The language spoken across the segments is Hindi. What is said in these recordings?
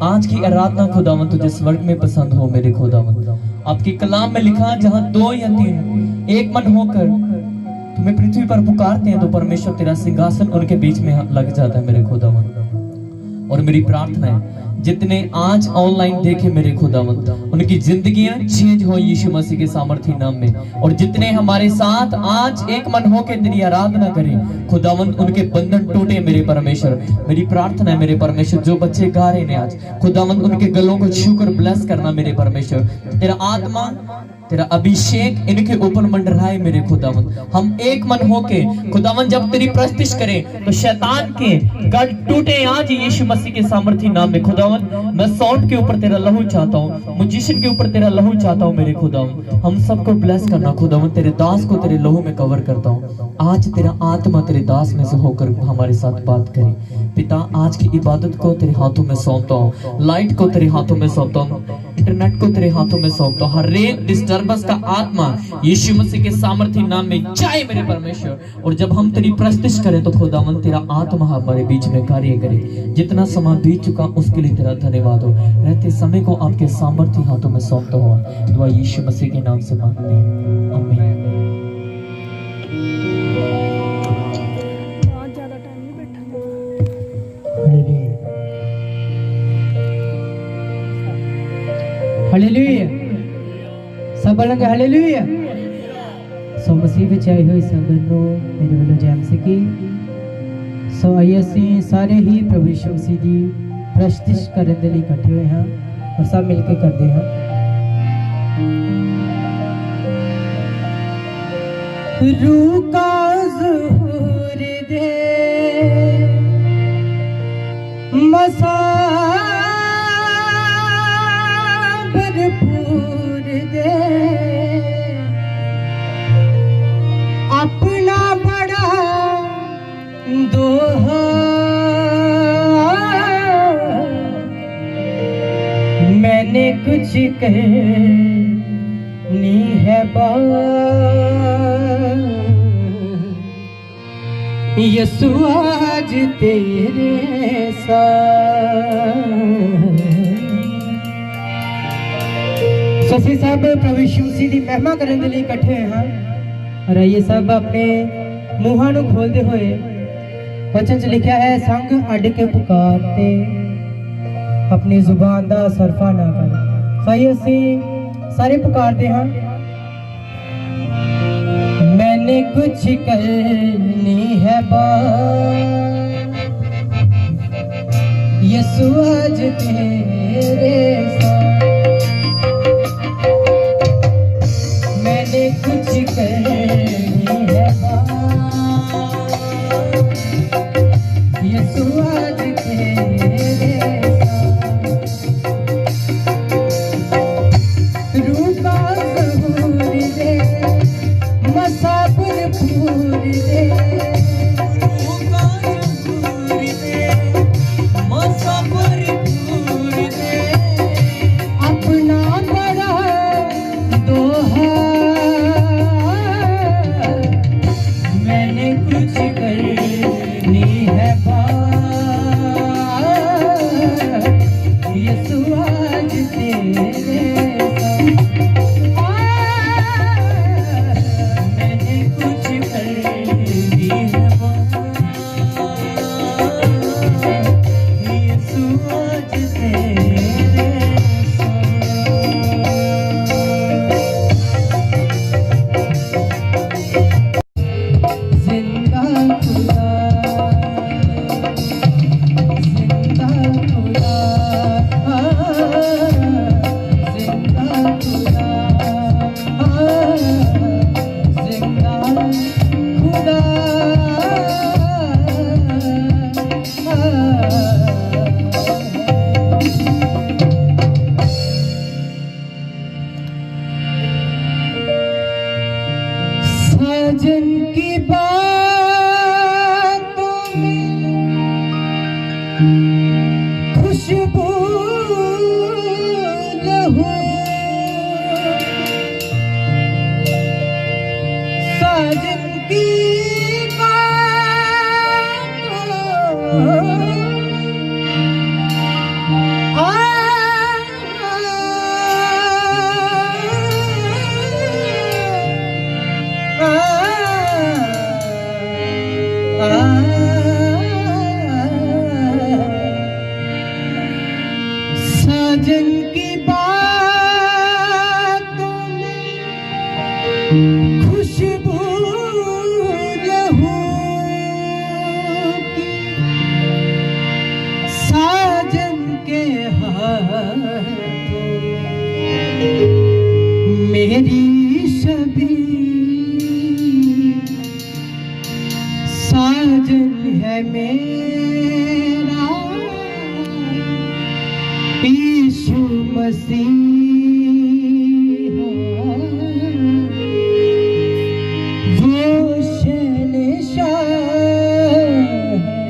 आज की आराधना खुदावन तुझे स्वर्ग में पसंद हो मेरे खुदावन। आपके कलाम में लिखा जहां 2 या 3 एक मन होकर तुम्हें पृथ्वी पर पुकारते हैं तो परमेश्वर तेरा सिंहासन उनके बीच में लग जाता है मेरे खुदावन। और मेरी प्रार्थना है जितने आज ऑनलाइन देखे मेरे खुदावन उनकी जिंदगियां चेंज हो यीशु मसीह के सामर्थी नाम में। और जितने हमारे साथ आज एक मन होकर तेरी आराधना करें खुदावन उनके बंधन टूटे मेरे परमेश्वर। मेरी प्रार्थना है मेरे परमेश्वर जो बच्चे गा रहे हैं आज खुदावन उनके गलों को छूकर ब्लेस करना मेरे परमेश्वर। तेरा आत्मा तेरा अभिषेक इनके ऊपर मंडराए मेरे खुदावन। हम एक मन होके खुदावन जब तेरी प्रस्तुति करें तो शैतान के गढ़ टूटे आज यीशु मसीह के सामर्थी नाम में खुदावन। मैं साउंड के ऊपर तेरा लहू चाहता हूँ, म्यूजिशियन के ऊपर तेरा लहू चाहता हूँ मेरे खुदावन। हम सबको ब्लेस करना खुदावन, तेरे दास को तेरे लहू में कवर करता हूँ। आज तेरा आत्मा तेरे दास में से होकर हमारे साथ बात करे पिता। आज की इबादत को तेरे हाथों में सौंपता हूँ, लाइट को तेरे हाथों में सौंपता हूँ, इंटरनेट को तेरे हाथों में सौंपता हूँ। हर एक डिस्टर्बेंस का आत्मा यीशु मसीह के सामर्थी नाम में जाए मेरे परमेश्वर। और जब हम तेरी प्रस्तुति करें तो खुदावन तेरा आत्मा हमारे बीच में कार्य करे। जितना समय बीत चुका उसके लिए तेरा धन्यवाद हो। रहते समय को आपके सामर्थी हाथों में सौंपता हुआ दुआ यीशु मसीह के नाम से मांगते हैं, आमीन। बहुत ज्यादा टाइम नहीं बैठा। हालेलुया सब बोलेंगे हालेलुया। सो मसीह विच आए हुए संगत नो मेरे वालों जैम से की सो आइए ਅਸੀਂ ਸਾਰੇ ਹੀ ਪ੍ਰਭੂ ਯਿਸੂ ਮਸੀਹ ਦੀ ਪ੍ਰਸਤੁਤੀ ਕਰਨ ਦੇ ਲਈ ਇਕੱਠੇ ਹੋਏ ਹਾਂ और सब मिलके करते हैं। रूह का ज़हूर दे मसा भरपूर दे अपना बड़ा दोहा मैंने कुछ करनी है बात यीशु आज तेरे साथ। ਅਸੀਂ सब प्रभु यीशु मसीह ਦੀ ਮਹਿਮਾ ਕਰਨ ਦੇ ਲਈ ਇਕੱਠੇ ਹੋਏ ਹਾਂ और ये सब अपने ਮੂੰਹਾਂ ਨੂੰ ਖੋਲਦੇ ਹੋਏ वचन च लिखा है संग अड़ के पुकारते अपनी जुबान दा सरफा ना कर। सही असी सारे पुकारते हैं मैंने कुछ करनी है बात यीशु आज तेरे साथ। मैंने कुछ करनी है बात यीशु आज तेरे साथ। रूह का ज़हूर दे मसा भरपूर दे रूह का ज़हूर दे मसा भरपूर दे अपना बड़ा दोहा मैंने कुछ करनी है बात यीशु आज तेरे साथ। मैंने कुछ करनी है बात यीशु आज तेरे जिंदा खुदा जिंदा खुदा जिंदा खुदा जिंदा खुदा साजन की बातों में खुशबू लहू साजन की बातों खुशबू लहू की साजन के हाथों मेरी छवि साजन है मेरा यीशु मसीह वो शहंशाह है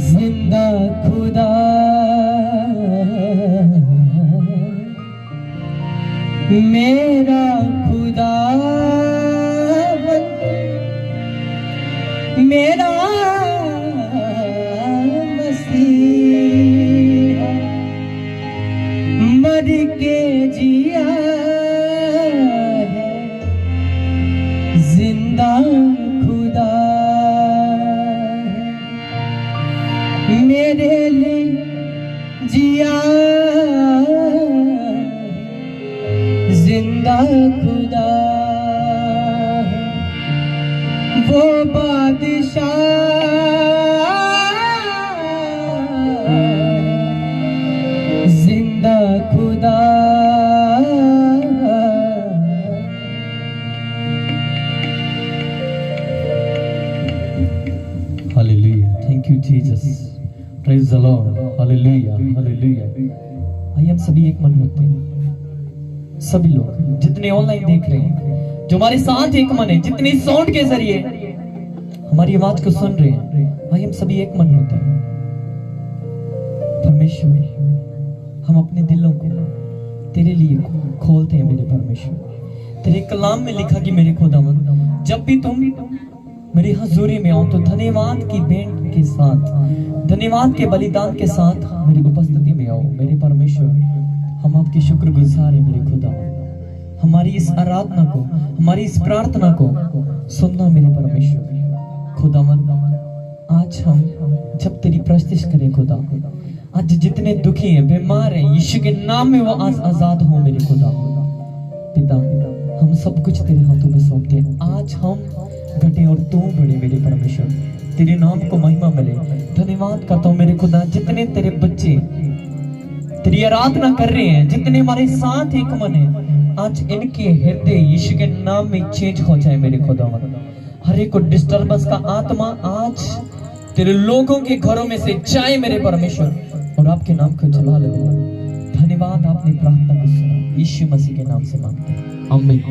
जिंदा खुदा मेरा खुदा मेरा मसीह मर के जिया है जिंदा खुदा है मेरे लिए जिया जिंदा खुदा है वो बादशाह जिंदा खुदा hallelujah thank you Jesus praise the Lord hallelujah hallelujah आइए हम सभी एक मन होते हैं सभी लोग जितने ऑनलाइन देख रहे हैं जो हमारे साथ एक मन है जितने साउंड के जरिए हमारी आवाज को सुन रहे हैं भाई हम सभी एक मन होते हैं परमेश्वर हम अपने दिलों को तेरे लिए खोलते हैं मेरे परमेश्वर तेरे कलाम में लिखा कि मेरे खुदावंद जब भी तुम मेरी हजूरी में आओ तो धन्यवाद की भेंट के साथ धन्यवाद के बलिदान के साथ मेरी उपस्थिति में आओ मेरे परमेश्वर हम आपके शुक्रगुजार हैं मेरे खुदा हमारी इस आराधना को हमारी इस प्रार्थना को सुनना मेरे परमेश्वर खुदावंद आज हम जब तेरी प्रस्तुति करें खुदा आज जितने दुखी हैं बीमार हैं यीशु के नाम में वो आज आजाद हो मेरे खुदा पिता हम सब कुछ तेरे हाथों में सौंपते हैं आज हम घटे और तू बढ़े मेरे परमेश्वर तेरे नाम को महिमा मिले धन्यवाद करता हूँ मेरे खुदा जितने तेरे बच्चे तेरी आराधना कर रहे हैं जितने हमारे साथ एक मन है आज इनके हृदय यीशु के नाम में चेंज हो जाए मेरे खुदा हर एक को डिस्टर्बेंस का आत्मा आज तेरे लोगों के घरों में से जाए मेरे परमेश्वर और आपके नाम को जला ले धन्यवाद आपने प्रार्थना को सुना यीशु मसीह के नाम से मांगते हैं आमीन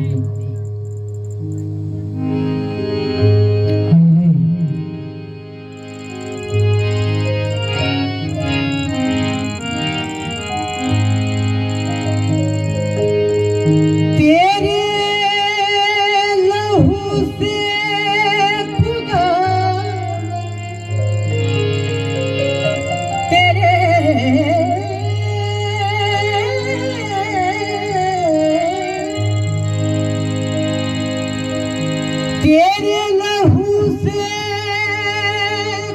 तेरे लहू से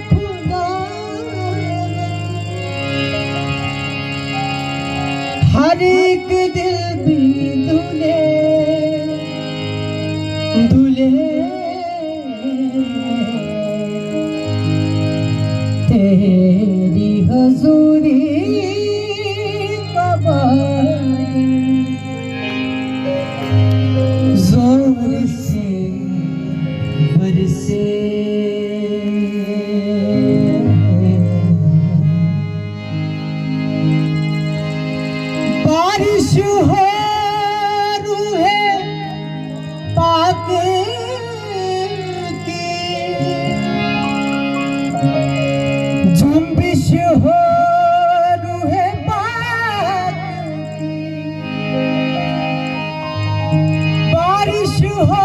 खुदा हर एक दिल भी धुले धुले तेरी हजूरी का जोर से बरसे बारिश हो रूहे पाक की जुम्बिश हो रूहे पाक की बारिश हो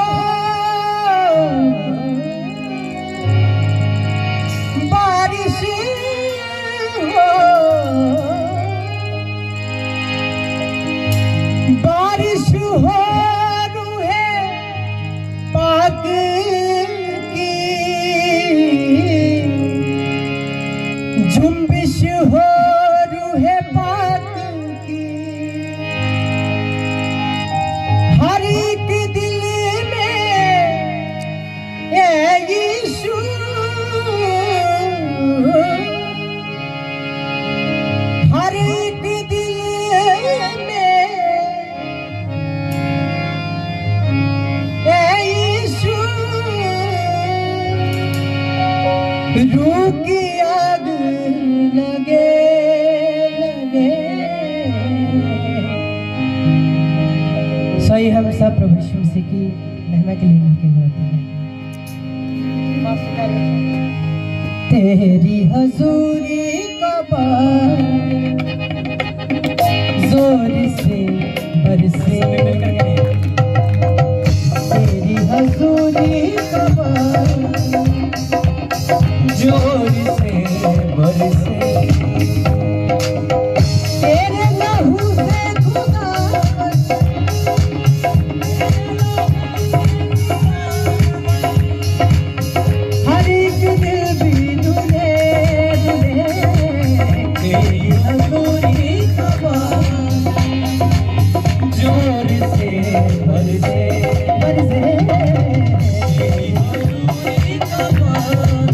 बारिश हो बारिश हो रूहे पाक की जुम्बिश हो रूहे पाक की हर रूह की आग लगे लगे। सही हम सब प्रभु यीशु मसीह की महिमा के लिए मिलके गाते हैं। तेरी हजूरी का बार जोर से बरसे, तेरी हजूरी का बार जोर से बरसे, तेरे लहू से खुदा हर एक दिल भी दुले दुले, तेरी हजूरी का बार जोर से बरसे बरसे, तेरी हजूरी का बार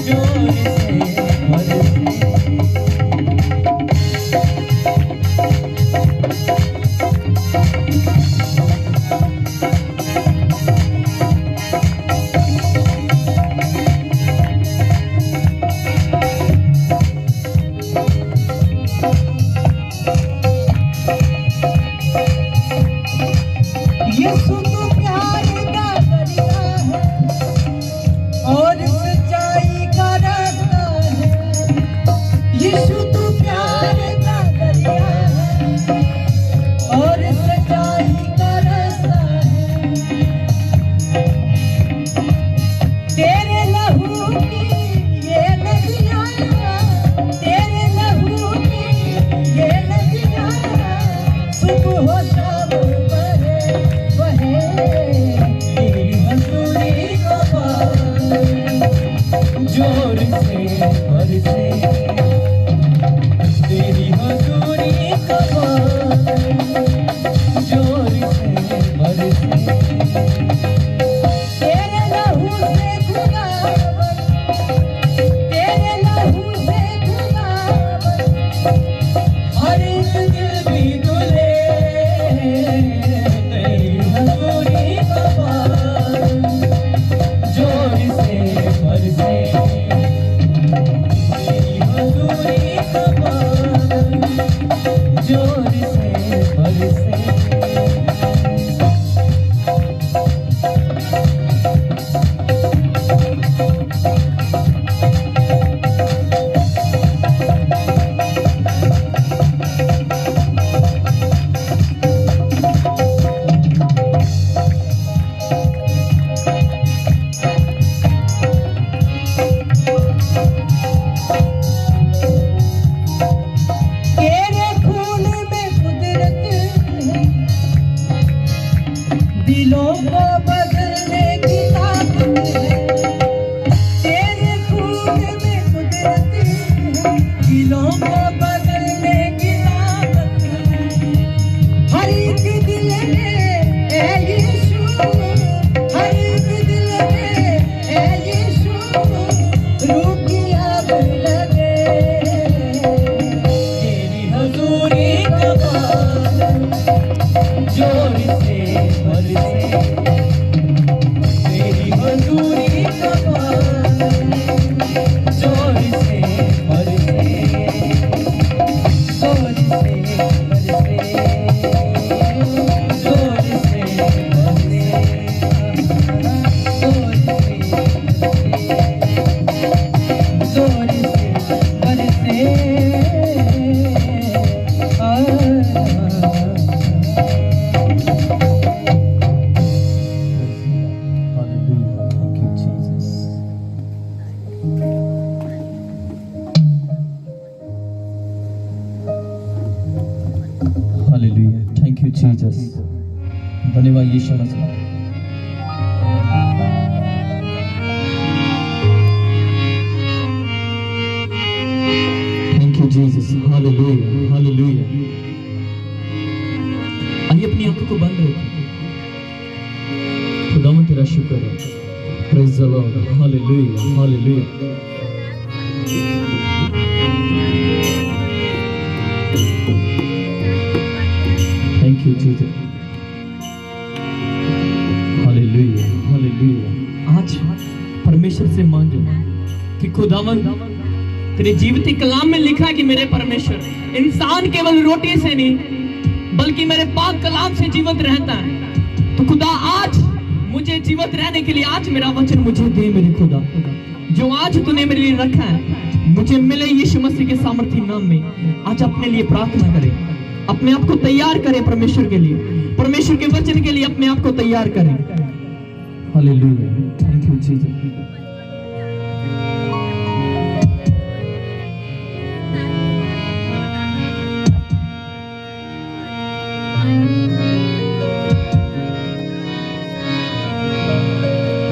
जोर से बरसे। यीशु तो प्यार का दरिया है और सच्चाई का रास्ता है, यीशु तो प्यार का दरिया है और सच्चाई का रास्ता है, तेरे लहू की ये नदियाँ, तेरे लहू की ये नदियाँ सुबह हो शाम बहे, तेरी हजूरी का बार जोर से बरसे, तेरी हजूरी का बार जोर से बरसे, तेरे लहू से खुदावन, तेरे लहू से खुदावन हर एक दिल भी डुले, तेरी हजूरी का बार जोर से बरसे, तेरी हजूरी का बार जोर से बरसे। तेरे खून में कुदरत है, दिलों को बदलने की ताकत है, तेरे खून में कुदरत है, दिलों को बदलने की ताकत है, हर एक दिल में है यीशु, हर एक दिल में है यीशु, रूह की आग लगे, तेरी हजूरी का बार जोर से बरसे, तेरी हजूरी का बार जोर से बरसे, जोर से बरसे, जोर से बरसे, जोर से बरसे, Hallelujah. Thank you, Jesus. Hallelujah. Thank you, Jesus. धन्यवाद यीशु मसीह। Thank you, Jesus. Hallelujah. Hallelujah. आइए अपनी आंखों को बंद रखें। खुदावंद तेरा शुक्र है। Praise the Lord. Hallelujah. Hallelujah. Thank you, Jesus. Hallelujah. Hallelujah. आज परमेश्वर से मांगे खुदावन, तेरे जीवित कलाम में लिखा है कि मेरे परमेश्वर इंसान केवल रोटी से नहीं बल्कि मेरे पाक कलाम से जीवित रहता है। तो खुदा आज मुझे जीवित रहने के लिए आज मेरा वचन मुझे दे मेरे खुदा, जो आज तूने मेरे लिए रखा है मुझे मिले यीशु मसीह के सामर्थी नाम में। आज अपने लिए प्रार्थना करें, अपने आप को तैयार करें परमेश्वर के लिए, परमेश्वर के वचन के लिए अपने आप को तैयार करें। Hallelujah, thank you Jesus.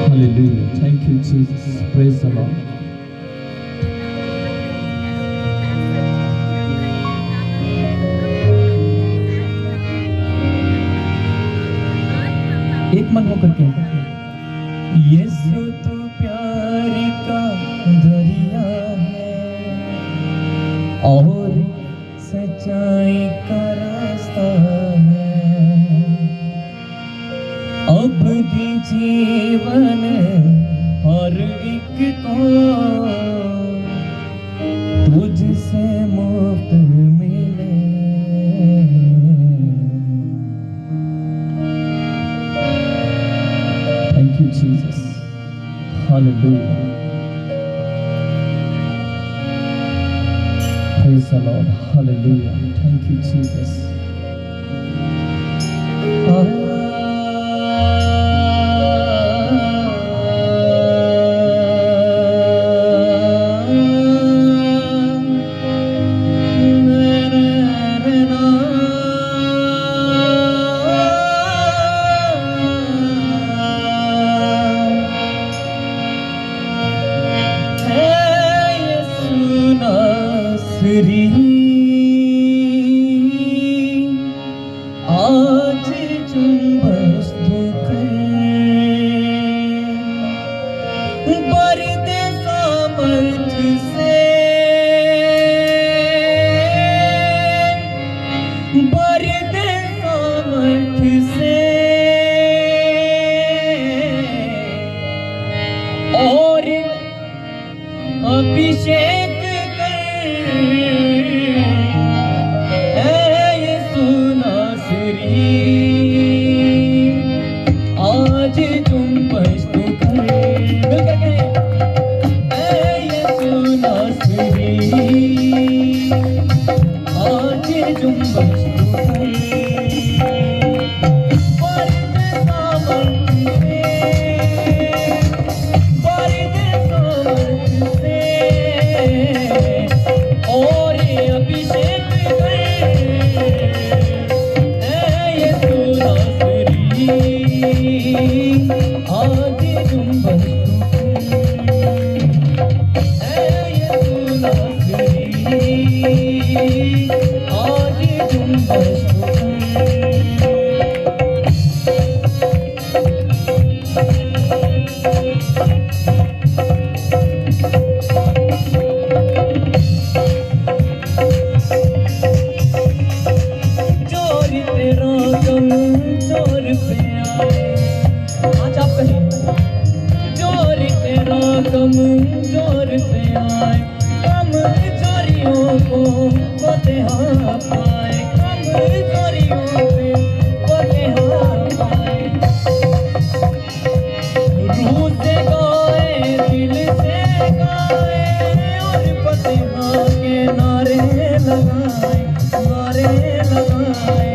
Hallelujah. Thank you, Jesus. Praise the Lord. एक मन होकर के यीशु तू प्यार का दरिया है और सच्चाई का रास्ता है, अब भी जीवन हर एक को तुझसे मुफ्त मिले। Thank you Jesus, hallelujah, praise the Lord, hallelujah, thank you Jesus. आज जुम्बश बरदे सामर्थ से, बरदे सामर्थ से और अभिषेक आज तुम पश्तो करे यीशु नासरी, आज तुम पश्तो और अभिषेक आज तुम आज तुम जोर तेरा कम जोर पे आए, आज आप कहें जोर तेरा कम जोर पे आए, कम चोरियों को फतेहा पाए, कम चोरियों पे फतेहा पाए। रूह से गाए, दिल से गाए और फतेहा के नारे लगाए, नारे लगाए।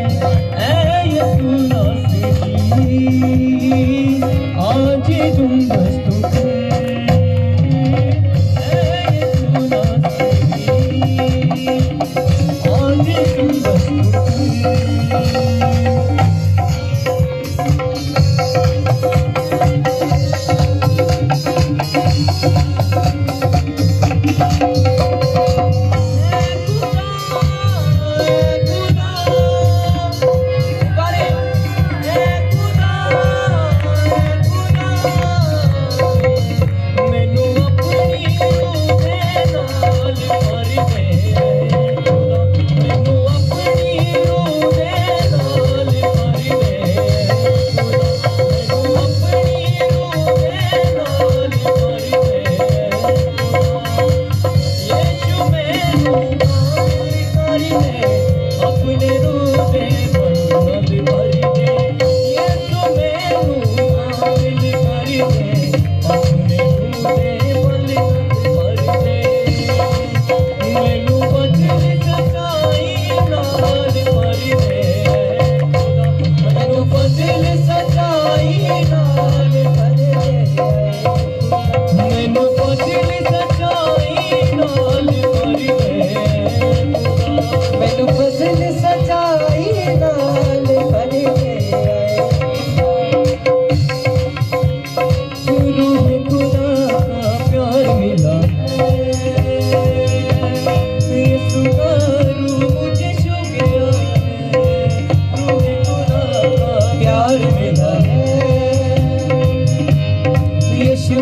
यीशु नासरी आज तुम बस्तु यीशु नासरी आज तुम बस्तु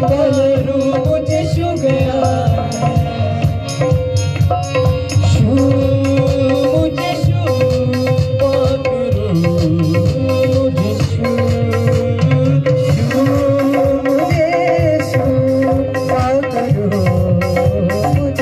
करो मुझे छू गया, छू मुझे छू करो मुझे छू, छू मुझे छू करो मुझे छू,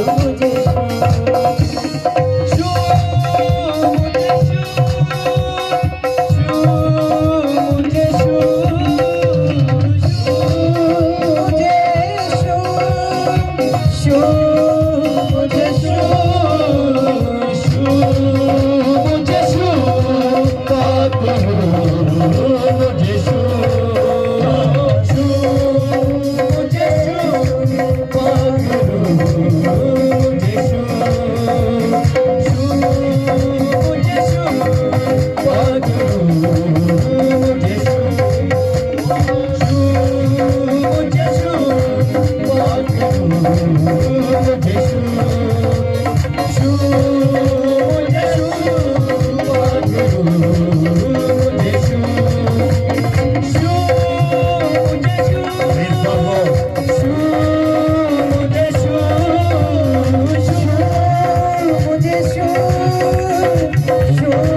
मुझे छू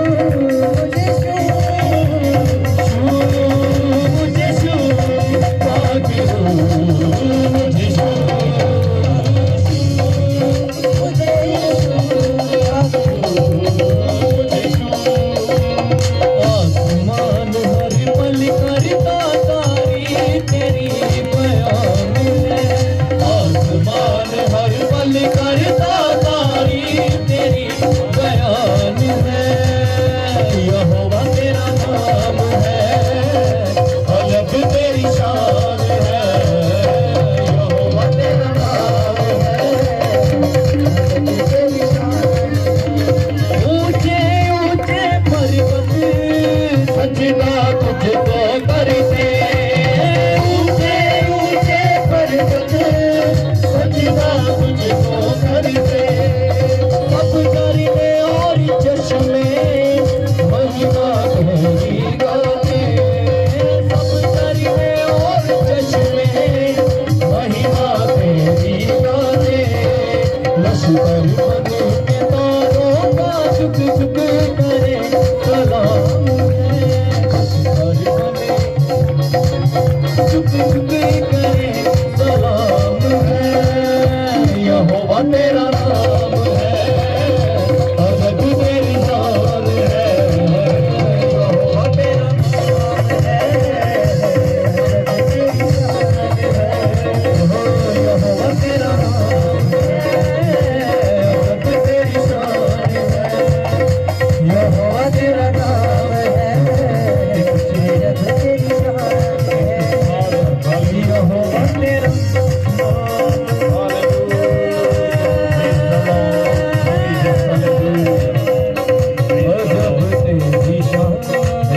मुझे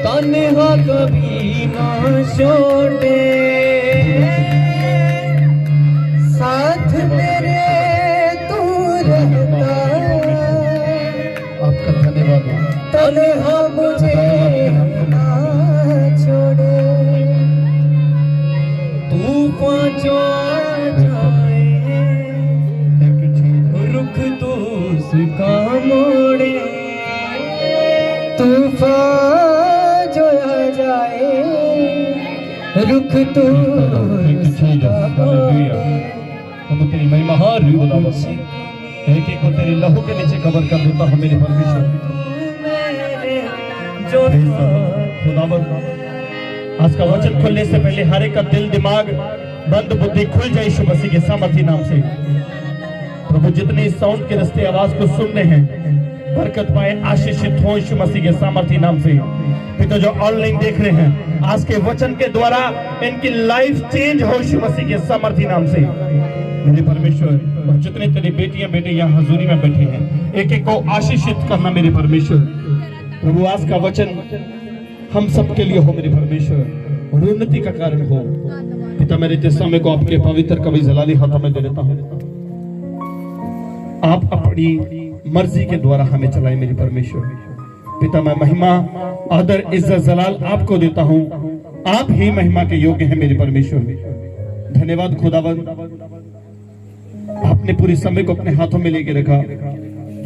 तन्हा कभी ना छोड़े, साथ मेरे तू रहता, आपका धन्यवाद। तन्हा मुझे ना छोड़े, तूफान जो आ जाए रुख तो उसका मोड़े, तूफान जो आ जाए रुख तो हम तेरी महिमा हार एक एक को तेरे लहू के नीचे कवर कर देता हूँ मेरे परमेश्वर। खुदावंद आज का वचन खुलने से पहले हर एक का दिल दिमाग बंद बुद्धि खुल जाए यीशु मसीह के सामर्थी नाम से। प्रभु जितने इस साउंड के रास्ते आवाज को सुन रहे हैं बरकत पाए, आशीषित हो यीशु मसीह के सामर्थी नाम से। पिता जो ऑनलाइन देख रहे हैं, आज के वचन के द्वारा इनकी लाइफ चेंज हो यीशु मसीह के सामर्थी नाम से। मेरे परमेश्वर, और जितने तेरी बेटियां बेटे यहाँ हजूरी में बैठे हैं, एक एक को आशीषित करना मेरे परमेश्वर। प्रभु आज का वचन हम सबके लिए हो मेरे परमेश्वर, और उन्नति का कारण हो। पिता मेरे इस समय को आपके पवित्र कवि जलाली हाथों में दे देता हूँ। आप अपनी मर्जी के द्वारा हमें चलाए मेरे परमेश्वर। पिता मैं महिमा, आदर, इज्जत, जलाल आपको देता हूँ। आप ही महिमा के योग्य हैं मेरे परमेश्वर। धन्यवाद खुदावंद, आपने पूरी समय को अपने हाथों में लेके रखा।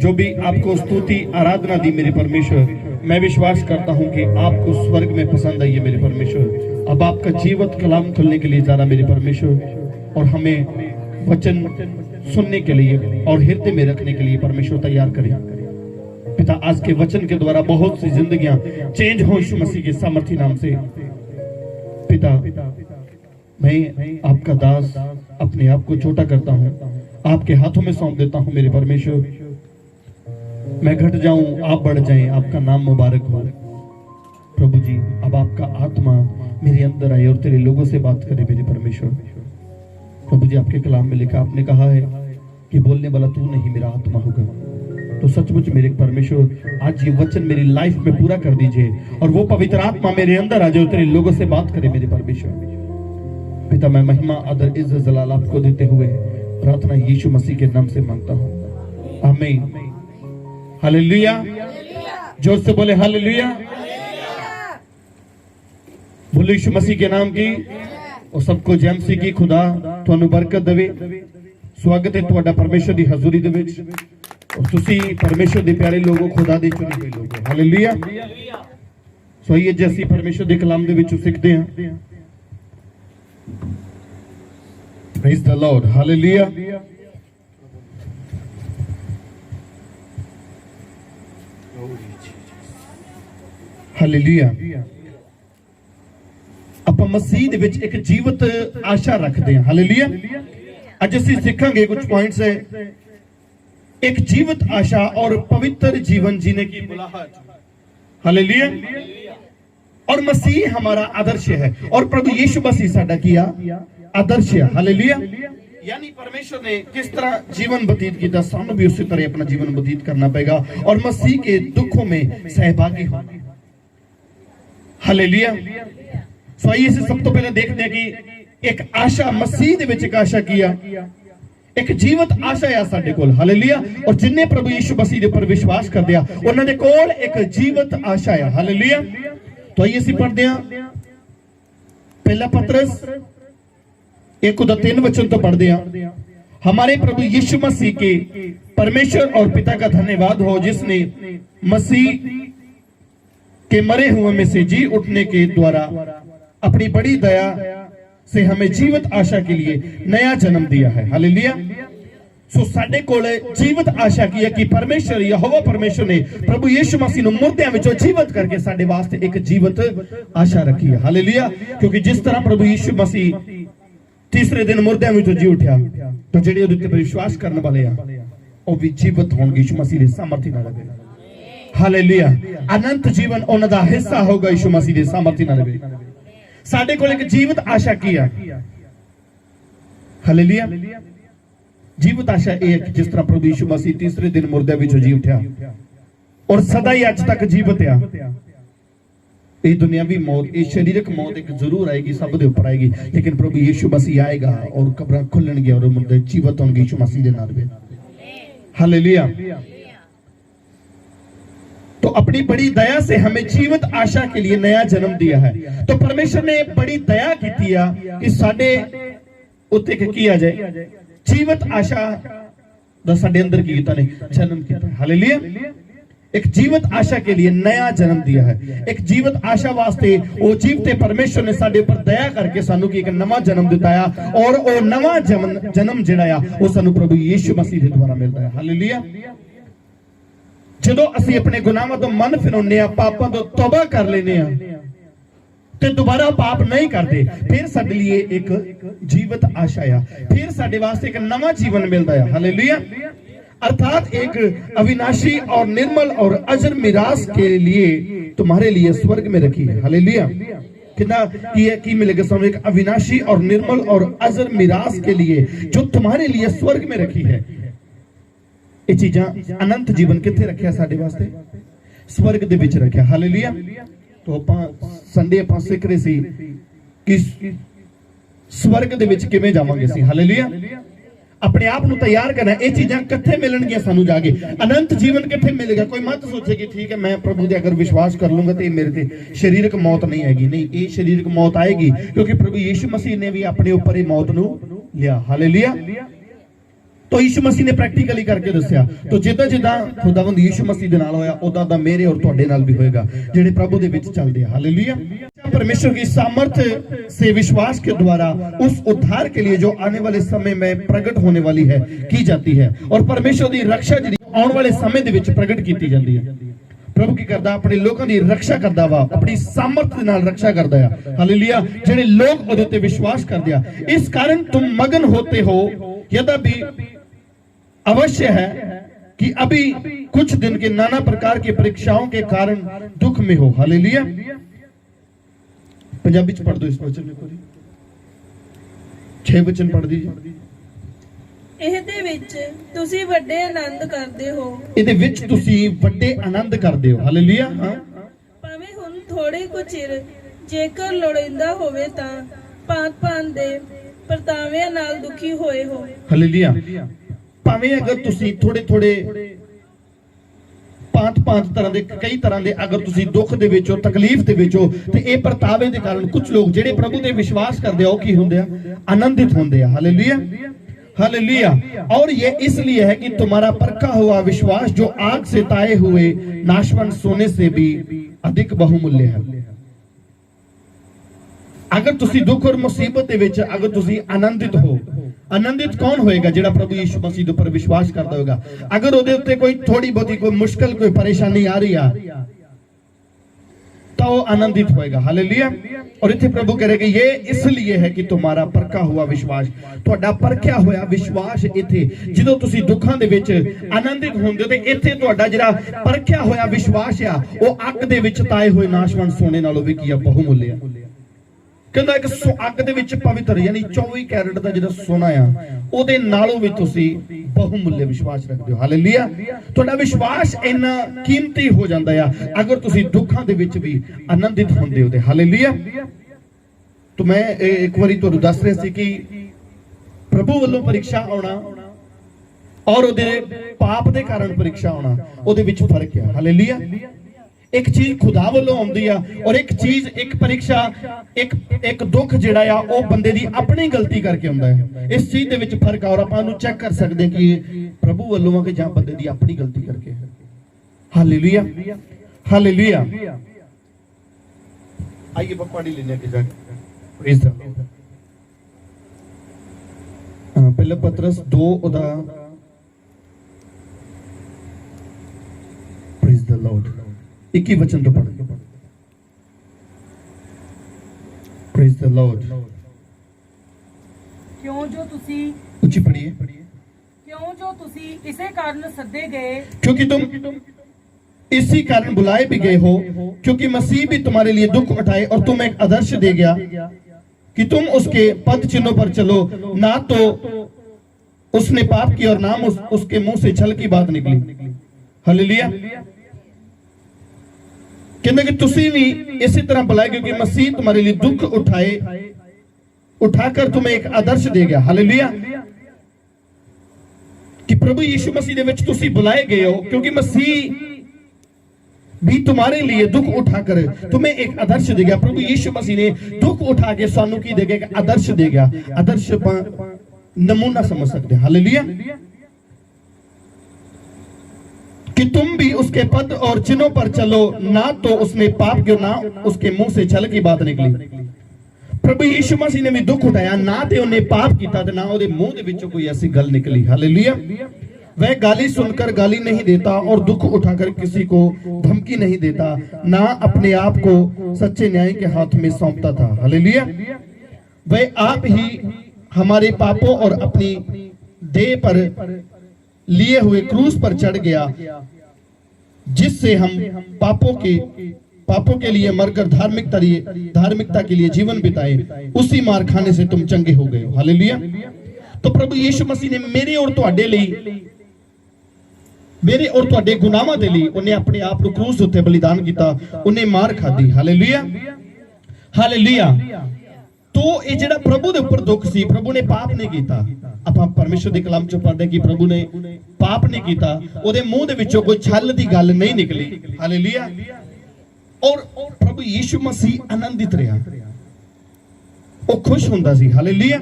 जो भी आपको स्तुति आराधना दी मेरे परमेश्वर, मैं विश्वास करता हूं कि आपको स्वर्ग में पसंद आई है मेरे परमेश्वर। अब आपका जीवत कलाम खुलने के लिए जा रहा मेरे परमेश्वर, और हमें वचन सुनने के लिए और हृदय में रखने के लिए परमेश्वर तैयार करें। पिता आज के वचन के द्वारा बहुत सी जिंदगियां चेंज हो यीशु मसीह के सामर्थी नाम से। पिता मैं आपका दास अपने आप को छोटा करता हूं, आपके हाथों में सौंप देता हूं मेरे परमेश्वर। मैं घट जाऊं, आप बढ़ जाएं, आपका नाम मुबारक हो। प्रभु जी अब आपका आत्मा मेरे अंदर आए और तेरे लोगों से बात करे मेरे परमेश्वर। प्रभु जी आपके कलाम में लिखा, आपने कहा है कि बोलने वाला तू नहीं मेरा आत्मा होगा। तो सचमुच मेरे परमेश्वर आज ये वचन मेरी लाइफ में पूरा कर दीजिए, और वो पवित्र आत्मा मेरे अंदर आ जाए और तेरे लोगों से बात करे मेरे परमेश्वर। पिता मैं महिमा, आदर, इज्जत, जलाल आपको देते हुए प्रार्थना यीशु मसीह के नाम से मांगता हूँ, आमीन। हालेलुया, जोर से बोले हालेलुया। बोलो यीशु मसीह के नाम की, और सबको जय मसीह की। खुदा ਤੁਹਾਨੂੰ ਬਰਕਤ ਦੇਵੇ। स्वागत है ਤੁਹਾਡਾ परमेश्वर ਦੀ ਹਜ਼ੂਰੀ ਦੇ ਵਿੱਚ, और ਤੁਸੀਂ परमेश्वर ਦੇ ਪਿਆਰੇ ਲੋਗੋ, खुदा ਦੇ ਚੁਣੇ ਹੋਏ ਲੋਗੋ। ਹਾਲੇਲੂया। ਸੋ ਇਹ ਜੇ ਅਸੀਂ परमेश्वर ਦੇ ਕਲਾਮ ਦੇ ਵਿੱਚੋਂ ਸਿੱਖਦੇ ਹਾਂ। Praise the Lord, hallelujah. Hallelujah. ਆਪਾਂ ਮਸੀਹ ਦੇ ਵਿੱਚ ਇੱਕ ਜੀਵਤ ਆਸ਼ਾ ਰੱਖਦੇ ਹਾਂ। ਹਾਲੇਲੂਇਆ। ਅੱਜ ਅਸੀਂ ਸਿੱਖਾਂਗੇ कुछ पॉइंट्स है। एक जीवित आशा और पवित्र जीवन जीने की बुलाहट। हालेलुया। और मसीह हमारा आदर्श है, और प्रभु यीशु मसीह साडा किया आदर्श है। हालेलुया। यानी परमेश्वर ने किस तरह जीवन व्यतीत किया, सानू भी उसी तरह अपना जीवन व्यतीत करना पड़ेगा और मसीह के दुखों में सहभागी होना। हालेलुया। सो आइए सब तो पहले देखते हैं कि एक आशा मसीह दे विच एक आशा किया, एक जीवत आशा है साडे कोल। हालेलुया। और जिन्ने प्रभु यीशु मसीह दे पर विश्वास करदे आ, उन्हां दे कोल एक जीवत आशा है। हालेलुया। तो आइए ਅਸੀਂ पढ़ते हैं पहला पतरस 1:3 वचन तो पढ़ते हैं। हमारे प्रभु यीशु मसीह के परमेश्वर और पिता का धन्यवाद हो, जिसने मसीह के मरे हुए में से जी उठने के द्वारा अपनी बड़ी दया से हमें जीवित आशा के लिए नया जन्म दिया है। हालेलुया। सो साडे कोल जीवित आशा की है कि परमेश्वर यहोवा परमेश्वर ने प्रभु यीशु मसीह ਨੂੰ ਮੁਰਦਿਆਂ ਵਿੱਚੋਂ जीवित करके साडे वास्ते एक जीवित आशा रखी है। हालेलुया। क्योंकि जिस तरह प्रभु यीशु मसीह तीसरे दिन मुर्दਿਆਂ ਵਿੱਚੋਂ जी उठा, तो ਜਿਹੜੇ ਉਹਦੇ ਤੇ विश्वास करने वाले आ ਉਹ ਵੀ जीवित होंगे यीशु मसीह ਦੇ सामर्थ्य ਨਾਲ। हालेलुया। अनंत जीवन ਉਹਨਾਂ ਦਾ ਹਿੱਸਾ ਹੋਗਾ यीशु मसीह ਦੇ सामर्थ्य ਨਾਲ। साडे कोल एक जीवित आशा की है। हालेलुया। जीवित आशा एक जिस तरह प्रभु यीशु मसीह तीसरे दिन मुर्दे विचों जी उठा और सदा ही अज तक जीवित आ। ये दुनियावी मौत, ये शारीरिक मौत एक जरूर आएगी, सब दे ऊपर आएगी, लेकिन प्रभु यीशु मसीह आएगा और कब्रां खुलणगे और मुर्दे जीवित होंगे यीशु मसीह दे नाल। हालेलुया। तो अपनी बड़ी दया से हमें जीवित आशा के लिए नया जन्म दिया है। तो परमेश्वर ने बड़ी दया की कि साडे उत्ते किया जाए जीवित आशा दा साडे अंदर की कीता ने जन्म किया। हालेलुया। एक जीवित आशा के लिए नया जन्म दिया है। एक जीवित आशा वास्ते वो जीवते परमेश्वर ने साडे पर दया करके सानू की एक नवा जन्म दिताया, और वो नवा जन्म जिहड़ा आ वो सानू प्रभु यीशु मसीह दे द्वारा मिलदा है। हालेलुया। ਜਦੋਂ ਅਸੀਂ ਆਪਣੇ ਗੁਨਾਹਾਂ ਤੋਂ ਮਨ ਫਿਰਾਉਂਦੇ ਆ, ਪਾਪਾਂ ਤੋਂ ਤੌਬਾ ਕਰ ਲੈਨੇ ਆ ਤੇ ਦੁਬਾਰਾ ਪਾਪ ਨਹੀਂ ਕਰਦੇ, ਫਿਰ ਸਾਡੇ ਲਈ ਇੱਕ ਜੀਵਤ ਆਸ਼ਾ ਆ, ਫਿਰ ਸਾਡੇ ਵਾਸਤੇ ਇੱਕ ਨਵਾਂ ਜੀਵਨ ਮਿਲਦਾ ਹੈ। ਹਾਲੇਲੂਇਆ। अर्थात एक अविनाशी और निर्मल और अजर मिरास के लिए तुम्हारे लिए स्वर्ग में रखी है। हालेलुया। कितना की मिलेगा सामने, एक अविनाशी और निर्मल और अजर मिरास के लिए जो तुम्हारे लिए स्वर्ग में रखी है। ये चीजा अनंत जीवन किथे रखिया साडे वास्ते? स्वर्ग दे विच रखिया। हालेलुया। तो ਆਪਾਂ संडे ਆਪਾਂ ਸਿੱਖ ਰਹੇ ਸੀ कि स्वर्ग दे विच किवें जावांगे सी। हालेलुया। अपने आप ਨੂੰ ਤਿਆਰ ਕਰਨਾ। ਇਹ ਚੀਜ਼ਾਂ ਕਿੱਥੇ ਮਿਲਣਗੀਆਂ ਸਾਨੂੰ ਜਾ ਕੇ? ਅਨੰਤ ਜੀਵਨ ਕਿੱਥੇ ਮਿਲੇਗਾ? ਕੋਈ ਮਤ ਸੋਚੇ ਕਿ ਠੀਕ ਹੈ ਮੈਂ ਪ੍ਰਭੂ ਦੇ ਅਗਰ ਵਿਸ਼ਵਾਸ ਕਰ ਲੂੰਗਾ ਤੇ ਮੇਰੇ ਤੇ ਸਰੀਰਕ ਮੌਤ ਨਹੀਂ ਆਏਗੀ। ਨਹੀਂ, ਇਹ ਸਰੀਰਕ ਮੌਤ ਆਏਗੀ ਕਿਉਂਕਿ ਪ੍ਰਭੂ ਯੀਸ਼ੂ ਮਸੀਹ ਨੇ ਵੀ ਆਪਣੇ ਉੱਪਰ ਇਹ ਮੌਤ ਨੂੰ ਲਿਆ। ਹਾਲੇਲੂਇਆ। तो यीशु मसीह ने प्रैक्टिकली करके दस्या। तो जिदा जिदा खुदावंद यीशु मसीह दे नाल होया उदा दा मेरे और तुहाडे नाल भी होएगा जेड़े प्रभु दे विच चलदे। हालेलुया। परमेश्वर की सामर्थ्य से विश्वास के द्वारा उस उद्धार के लिए जो आने वाले समय में प्रकट होने वाली है की जाती है और परमेश्वर दी रक्षा जिहड़ी आने वाले समय दे विच प्रकट कीती जाती है। प्रभु की करदा अपने लोगों की रक्षा करदा वा, अपनी सामर्थ दे नाल रक्षा करदा है। हालेलुया। जेड़े लोग ओदे ते विश्वास करदे आ, इस कारण तुम मगन होते हो। यद्यपि अवश्य है कि अभी कुछ दिन के नाना प्रकार की परीक्षाओं के कारण दुख में हो। हालेलुया। पंजाबी च पढ़ दो इस वचन को, 6 वचन पढ़ दीजिए। ਇਹਦੇ ਵਿੱਚ ਤੁਸੀਂ ਵੱਡੇ ਆਨੰਦ ਕਰਦੇ ਹੋ। ਇਹਦੇ ਵਿੱਚ ਤੁਸੀਂ ਵੱਡੇ ਆਨੰਦ ਕਰਦੇ ਹੋ। ਹਾਲੇਲੂਇਆ। ਹਾਂ, ਭਾਵੇਂ ਹੁਣ ਥੋੜੇ ਕੁ ਚਿਰ ਜੇਕਰ ਲੋੜੀਂਦਾ ਹੋਵੇ ਤਾਂ ਭਾਂਤ-ਭਾਂਤ ਦੇ ਪਰਤਾਵਿਆਂ ਨਾਲ ਦੁਖੀ ਹੋਏ ਹੋ। ਹਾਲੇਲੂਇਆ। ਭਾਵੇਂ ਅਗਰ ਤੁਸੀਂ ਥੋੜੇ ਭਾਂਤ ਤਰ੍ਹਾਂ ਦੇ ਕਈ ਤਰ੍ਹਾਂ ਦੇ ਅਗਰ ਤੁਸੀਂ ਦੁੱਖ ਦੇ ਵਿੱਚ ਹੋ, ਤਕਲੀਫ ਦੇ ਵਿੱਚ ਹੋ, ਤੇ ਇਹ ਪਰਤਾਵੇ ਦੇ ਕਾਰਨ ਕੁਝ ਲੋਕ ਜਿਹੜੇ ਪ੍ਰਭੂ ਤੇ ਵਿਸ਼ਵਾਸ ਕਰਦੇ ਆ ਉਹ ਕੀ ਹੁੰਦੇ ਆ? ਆਨੰदित ਹੁੰਦੇ ਆ। ਹਾਲੇਲੂਇਆ। हालेलुया। और ये इसलिए है कि तुम्हारा परखा हुआ विश्वास जो आग से ताए हुए नाशवंत सोने से भी अधिक बहुमूल्य है। अगर तुसी दुख और मुसीबत दे विच अगर तुसी आनंदित हो, आनंदित कौन होएगा? जेड़ा प्रभु यीशु मसीह दे ऊपर विश्वास करदा होगा। अगर ओदे उत्ते कोई थोड़ी बहुती कोई मुश्किल कोई परेशानी आ रही है तो आनंदित होएगा। हालेलुया। और इथे प्रभु कह रहे कि ये इसलिए है कि तुम्हारा परखा हुआ विश्वास, ਤੁਹਾਡਾ ਪਰਖਿਆ ਹੋਇਆ ਵਿਸ਼ਵਾਸ ਇੱਥੇ ਜਦੋਂ ਤੁਸੀਂ ਦੁੱਖਾਂ ਦੇ ਵਿੱਚ ਆਨੰਦਿਤ ਹੁੰਦੇ ਹੋ ਤੇ ਇੱਥੇ ਤੁਹਾਡਾ ਜਿਹੜਾ ਪਰਖਿਆ ਹੋਇਆ ਵਿਸ਼ਵਾਸ ਆ ਉਹ ਅੱਗ ਦੇ ਵਿੱਚ ਤਾਏ ਹੋਏ ਨਾਸ਼ਵੰਤ ਸੋਨੇ ਨਾਲੋਂ ਵੀ ਕੀ ਆ? ਬਹੁਮੁੱਲ ਆ। ਕਹਿੰਦਾ ਇੱਕ ਅੱਗ ਦੇ ਵਿੱਚ ਪਵਿੱਤਰ ਯਾਨੀ 24 ਕੈਰਟ ਦਾ ਜਿਹੜਾ ਸੋਨਾ ਆ ਉਹਦੇ ਨਾਲੋਂ ਵੀ ਤੁਸੀਂ ਬਹੁਮੁੱਲੇ ਵਿਸ਼ਵਾਸ ਰੱਖਦੇ ਹੋ। ਹਾਲੇਲੂਇਆ। ਤੁਹਾਡਾ ਵਿਸ਼ਵਾਸ ਇੰਨਾ ਕੀਮਤੀ ਹੋ ਜਾਂਦਾ ਆ ਅਗਰ ਤੁਸੀਂ ਦੁੱਖਾਂ ਦੇ ਵਿੱਚ ਵੀ ਆਨੰਦਿਤ ਹੁੰਦੇ ਹੋ ਤੇ। ਹਾਲੇਲੂਇਆ। तो मैं एक बारी ਤੁਹਾਨੂੰ ਦੱਸ ਰਿਹਾ ਸੀ ਕਿ ਪ੍ਰਭੂ ਵੱਲੋਂ ਪਰੀਖਿਆ ਆਉਣਾ ਔਰ ਉਹਦੇ ਪਾਪ ਦੇ ਕਾਰਨ ਪਰੀਖਿਆ ਆਉਣਾ ਉਹਦੇ ਵਿੱਚ ਫਰਕ ਹੈ। ਹਾਲੇਲੂਇਆ। एक चीज खुदा ਵੱਲੋਂ ਆਉਂਦੀ ਆ ਔਰ ਇੱਕ ਚੀਜ਼ ਇੱਕ ਪਰੀਖਿਆ ਇੱਕ ਦੁੱਖ ਜਿਹੜਾ ਆ ਉਹ ਬੰਦੇ ਦੀ ਆਪਣੀ ਗਲਤੀ ਕਰਕੇ ਆਉਂਦਾ ਹੈ। ਇਸ ਚੀਜ਼ ਦੇ ਵਿੱਚ ਫਰਕ ਆ ਔਰ ਆਪਾਂ ਨੂੰ ਚੈੱਕ ਕਰ ਸਕਦੇ ਕਿ ਪ੍ਰਭੂ ਵੱਲੋਂ ਆ ਕਿ ਜਾਂ ਬੰਦੇ ਦੀ ਆਪਣੀ ਗਲਤੀ ਕਰਕੇ। ਹਾਲੇਲੂਇਆ। ਹਾਲੇਲੂਇਆ। आइए पकवाड़ी लेने के जाके प्रेज द लॉर्ड। पहला पत्रस 2 ओदा प्रेज द लॉर्ड 21 वचन तो पढ़ प्रेज द लॉर्ड। क्यों जो तुसी ऊंची पढ़िए। क्यों जो तुसी इसे कारण सदे गए, क्योंकि तुम इसी कारण बुलाए भी गए हो, क्योंकि मसीह भी तुम्हारे लिए दुख उठाए और तुम एक आदर्श दे गया कि तुम उसके पद चिन्हों पर चलो। ना तो उसने पाप किया और नाम उसके मुंह से छल की बात निकली। हालेलुया। कहते कि तुसी भी इसी तरह बुलाए क्योंकि मसीह तुम्हारे लिए दुख उठाकर तुम्हें एक आदर्श दे गया। हालेलुया। कि प्रभु यीशु मसीह दे विच तुसी बुलाए गए हो क्योंकि मसीह भी तुम्हारे लिए दुख उठाकर तुम्हें एक आदर्श दे गया। प्रभु यीशु मसीह ने दुख उठा के सानू की दे गया? आदर्श दे गया। आदर्श नमूना समझ सकते हैं। हालेलुया। कि तुम भी उसके पद और चिन्हों पर चलो। ना तो उसने पाप किया ना उसके मुंह से छल की बात निकली। प्रभु यीशु मसीह ने भी दुख उठाया ना ते उन्हें पाप किया ते ना उहदे मुंह दे विचों कोई ऐसी गल निकली। हालेलुया। वह गाली सुनकर गाली नहीं देता और दुख उठाकर किसी को धमकी नहीं देता, ना अपने आप को सच्चे न्याय के हाथ में सौंपता था। हालेलुया। वह आप ही हमारे पापों और अपनी देह पर लिए हुए क्रूस पर चढ़ गया, जिससे हम पापों के लिए मरकर धार्मिकता के लिए जीवन बिताए, उसी मार खाने से तुम चंगे हो गए हो। हालेलुया। तो प्रभु यीशु मसीह ने मेरे और तुहाडे गुनाहां दे लई उन्हें अपने आप को क्रूस उत्ते बलिदान किया, उन्हें मार खाधी। Hallelujah, hallelujah. तो ये जिहड़ा प्रभु दे उपर दुख सी, प्रभु ने पाप नहीं कीता। ਆਪਾਂ परमेश्वर दे कलाम चों पढ़दे कि प्रभु ने पाप नहीं कीता, ਉਹਦੇ ਮੂੰਹ ਦੇ ਵਿੱਚੋਂ ਕੋਈ ਛਲ ਦੀ ਗੱਲ ਨਹੀਂ ਨਿਕਲੀ। ਹਾਲੇਲੂਇਆ। और प्रभु यीशु मसीह आनंदित रहा, वो खुश हुंदा सी। हालेलुया।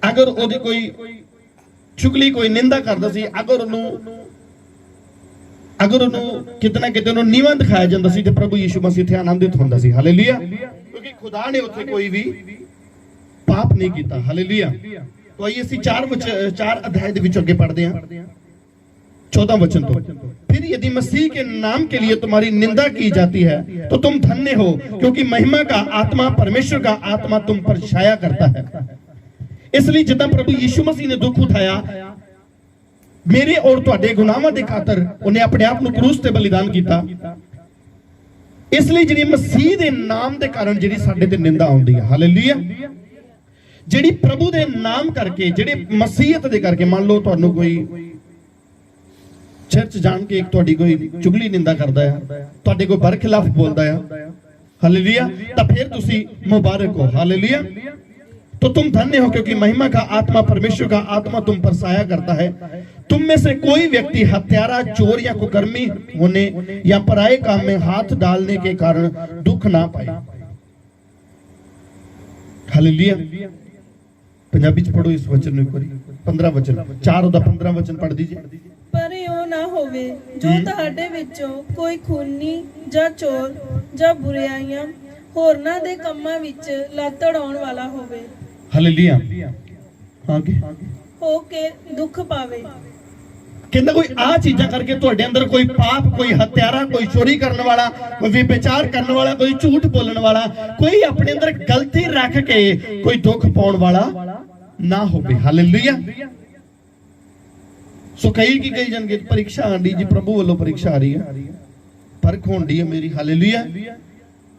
अगर ਉਹਦੀ कोई चुगली कोई निंदा करदा सी, अगर ਉਹਨੂੰ किते ना किते ਉਹਨੂੰ ਨੀਵਾਂ ਦਿਖਾਇਆ ਜਾਂਦਾ ਸੀ, ਤੇ प्रभु यीशु मसीह ਤੇ आनंदित ਹੁੰਦਾ ਸੀ। हालेलुया। क्योंकि खुदा ने ਉੱਥੇ कोई भी पाप नहीं किया। हालेलुया। तो आइए ਅਸੀਂ 4 अध्याय ਦੇ ਵਿੱਚ ਅੱਗੇ ਪੜ੍ਹਦੇ ਹਾਂ 14 वचन तो। फिर यदि मसीह के नाम के लिए तुम्हारी निंदा की जाती है तो तुम धन्य हो, क्योंकि महिमा का आत्मा, परमेश्वर का आत्मा तुम पर छाया करता है। इसलिए जितना प्रभु यीशु मसीह ने दुख उठाया मेरे और तुहाडे गुनाहां दे खातर, उन्हें अपने आप को क्रूस ते बलिदान किया, इसलिए जिहड़ी मसीह दे नाम दे कारण जिहड़ी साडे ते निंदा आउंदी है। हालेलुया। जिहड़ी प्रभु दे नाम करके, जिहड़ी मसीहत दे करके, मान लो तुहानू कोई चर्च जान के एक तुहाडी कोई चुगली निंदा करदा है, तुहाडे कोई बरखिलाफ बोलदा है, हालेलुया, तो फिर तुसी मुबारक हो। हालेलुया। तो तुम धन्य हो, क्योंकि महिमा का आत्मा, परमेश्वर का आत्मा तुम पर साया करता है। तुम में से कोई व्यक्ति हत्यारा, चोर या कुकर्मी होने या पराये काम में हाथ डालने के कारण दुख ना पाए। हालेलुया। पंजाबी च पढ़ो इस वचन ਨੂੰ ਕਰੀ 15 वचन 4 ਦਾ 15 वचन पढ़ दीजिए। ਪਰ ਇਉਂ ਨਾ ਹੋਵੇ ਜੋ ਤੁਹਾਡੇ ਵਿੱਚੋਂ ਕੋਈ ਖੂਨੀ ਜਾਂ ਚੋਰ ਜਾਂ ਬੁਰਾਈਆਂ ਹੋਰਨਾਂ ਦੇ ਕੰਮਾਂ ਵਿੱਚ ਲੱਤ ਅੜਾਉਣ ਵਾਲਾ ਹੋਵੇ। ਹਾਲੇਲੂਇਆ। ਆਗੇ ਹੋ ਕੇ ਦੁੱਖ ਪਾਵੇ। ਕਹਿੰਦਾ ਕੋਈ ਆ ਚੀਜ਼ਾਂ ਕਰਕੇ ਤੁਹਾਡੇ ਅੰਦਰ ਕੋਈ ਪਾਪ, ਕੋਈ ਹੱਤਿਆਰਾ, ਕੋਈ ਚੋਰੀ ਕਰਨ ਵਾਲਾ, ਕੋਈ ਵਿਭਾਚਾਰ ਕਰਨ ਵਾਲਾ, ਕੋਈ ਝੂਠ ਬੋਲਣ ਵਾਲਾ, ਕੋਈ ਆਪਣੇ ਅੰਦਰ ਗਲਤੀ ਰੱਖ ਕੇ ਕੋਈ ਦੁੱਖ ਪਾਉਣ ਵਾਲਾ ਨਾ ਹੋਵੇ। ਹਾਲੇਲੂਇਆ। सो कई की कई जन परीक्षा आंदी जी, प्रभु वालों परीक्षा आ रही है, परख होंदी है मेरी। हालेलुया।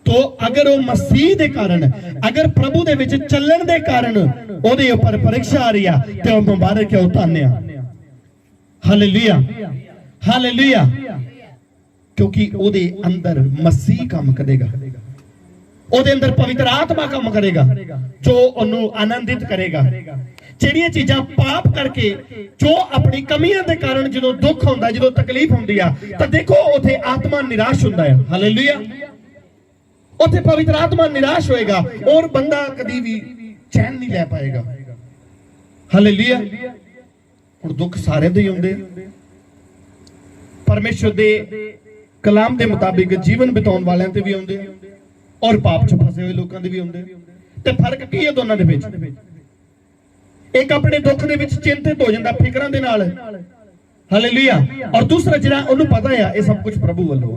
तो अगर वो मसीह दे कारण, अगर प्रभु दे विच चलण दे कारण ओदे ऊपर परीक्षा आ रही है, ते ओ मुबारक है, धन्य। Hallelujah, hallelujah. क्योंकि ओदे अंदर मसीह काम करेगा, ओदे अंदर पवित्र आत्मा काम करेगा, जो ओनू आनंदित करेगा। ਜਿਹੜੀਆਂ ਚੀਜ਼ਾਂ ਪਾਪ ਕਰਕੇ, ਜੋ ਆਪਣੀ ਕਮੀਆਂ ਦੇ ਕਾਰਨ ਜਦੋਂ ਦੁੱਖ ਹੁੰਦਾ, ਜਦੋਂ ਤਕਲੀਫ ਹੁੰਦੀ ਆ, ਤਾਂ ਦੇਖੋ ਉਥੇ ਆਤਮਾ ਨਿਰਾਸ਼ ਹੁੰਦਾ ਹੈ। ਹਾਲੇਲੂਇਆ। ਉਥੇ ਪਵਿੱਤਰ ਆਤਮਾ ਨਿਰਾਸ਼ ਹੋਏਗਾ ਔਰ ਬੰਦਾ ਕਦੀ ਵੀ ਚੈਨ ਨਹੀਂ ਲੈ ਪਾਏਗਾ। ਹਾਲੇਲੂਇਆ। ਹੁਣ ਦੁੱਖ ਸਾਰਿਆਂ ਦੇ ਹੀ ਹੁੰਦੇ ਆ। ਪਰਮੇਸ਼ਰ ਦੇ ਕਲਾਮ ਦੇ ਮੁਤਾਬਿਕ ਜੀਵਨ ਬਿਤਾਉਣ ਵਾਲਿਆਂ ਤੇ ਵੀ ਆਉਂਦੇ ਆ, ਔਰ ਪਾਪ 'ਚ ਫਸੇ ਹੋਏ ਲੋਕਾਂ ਦੇ ਵੀ ਆਉਂਦੇ ਆ। ਤੇ ਫਰਕ ਕੀ ਹੈ ਦੋਨਾਂ ਦੇ ਵਿੱਚ? एक अपने दुख दे विच चिंतित हो जाता, फिकरां दे नाल। हालेलुया। और दूसरा जिहड़ा ओनू पता है ये सब कुछ प्रभु वालों,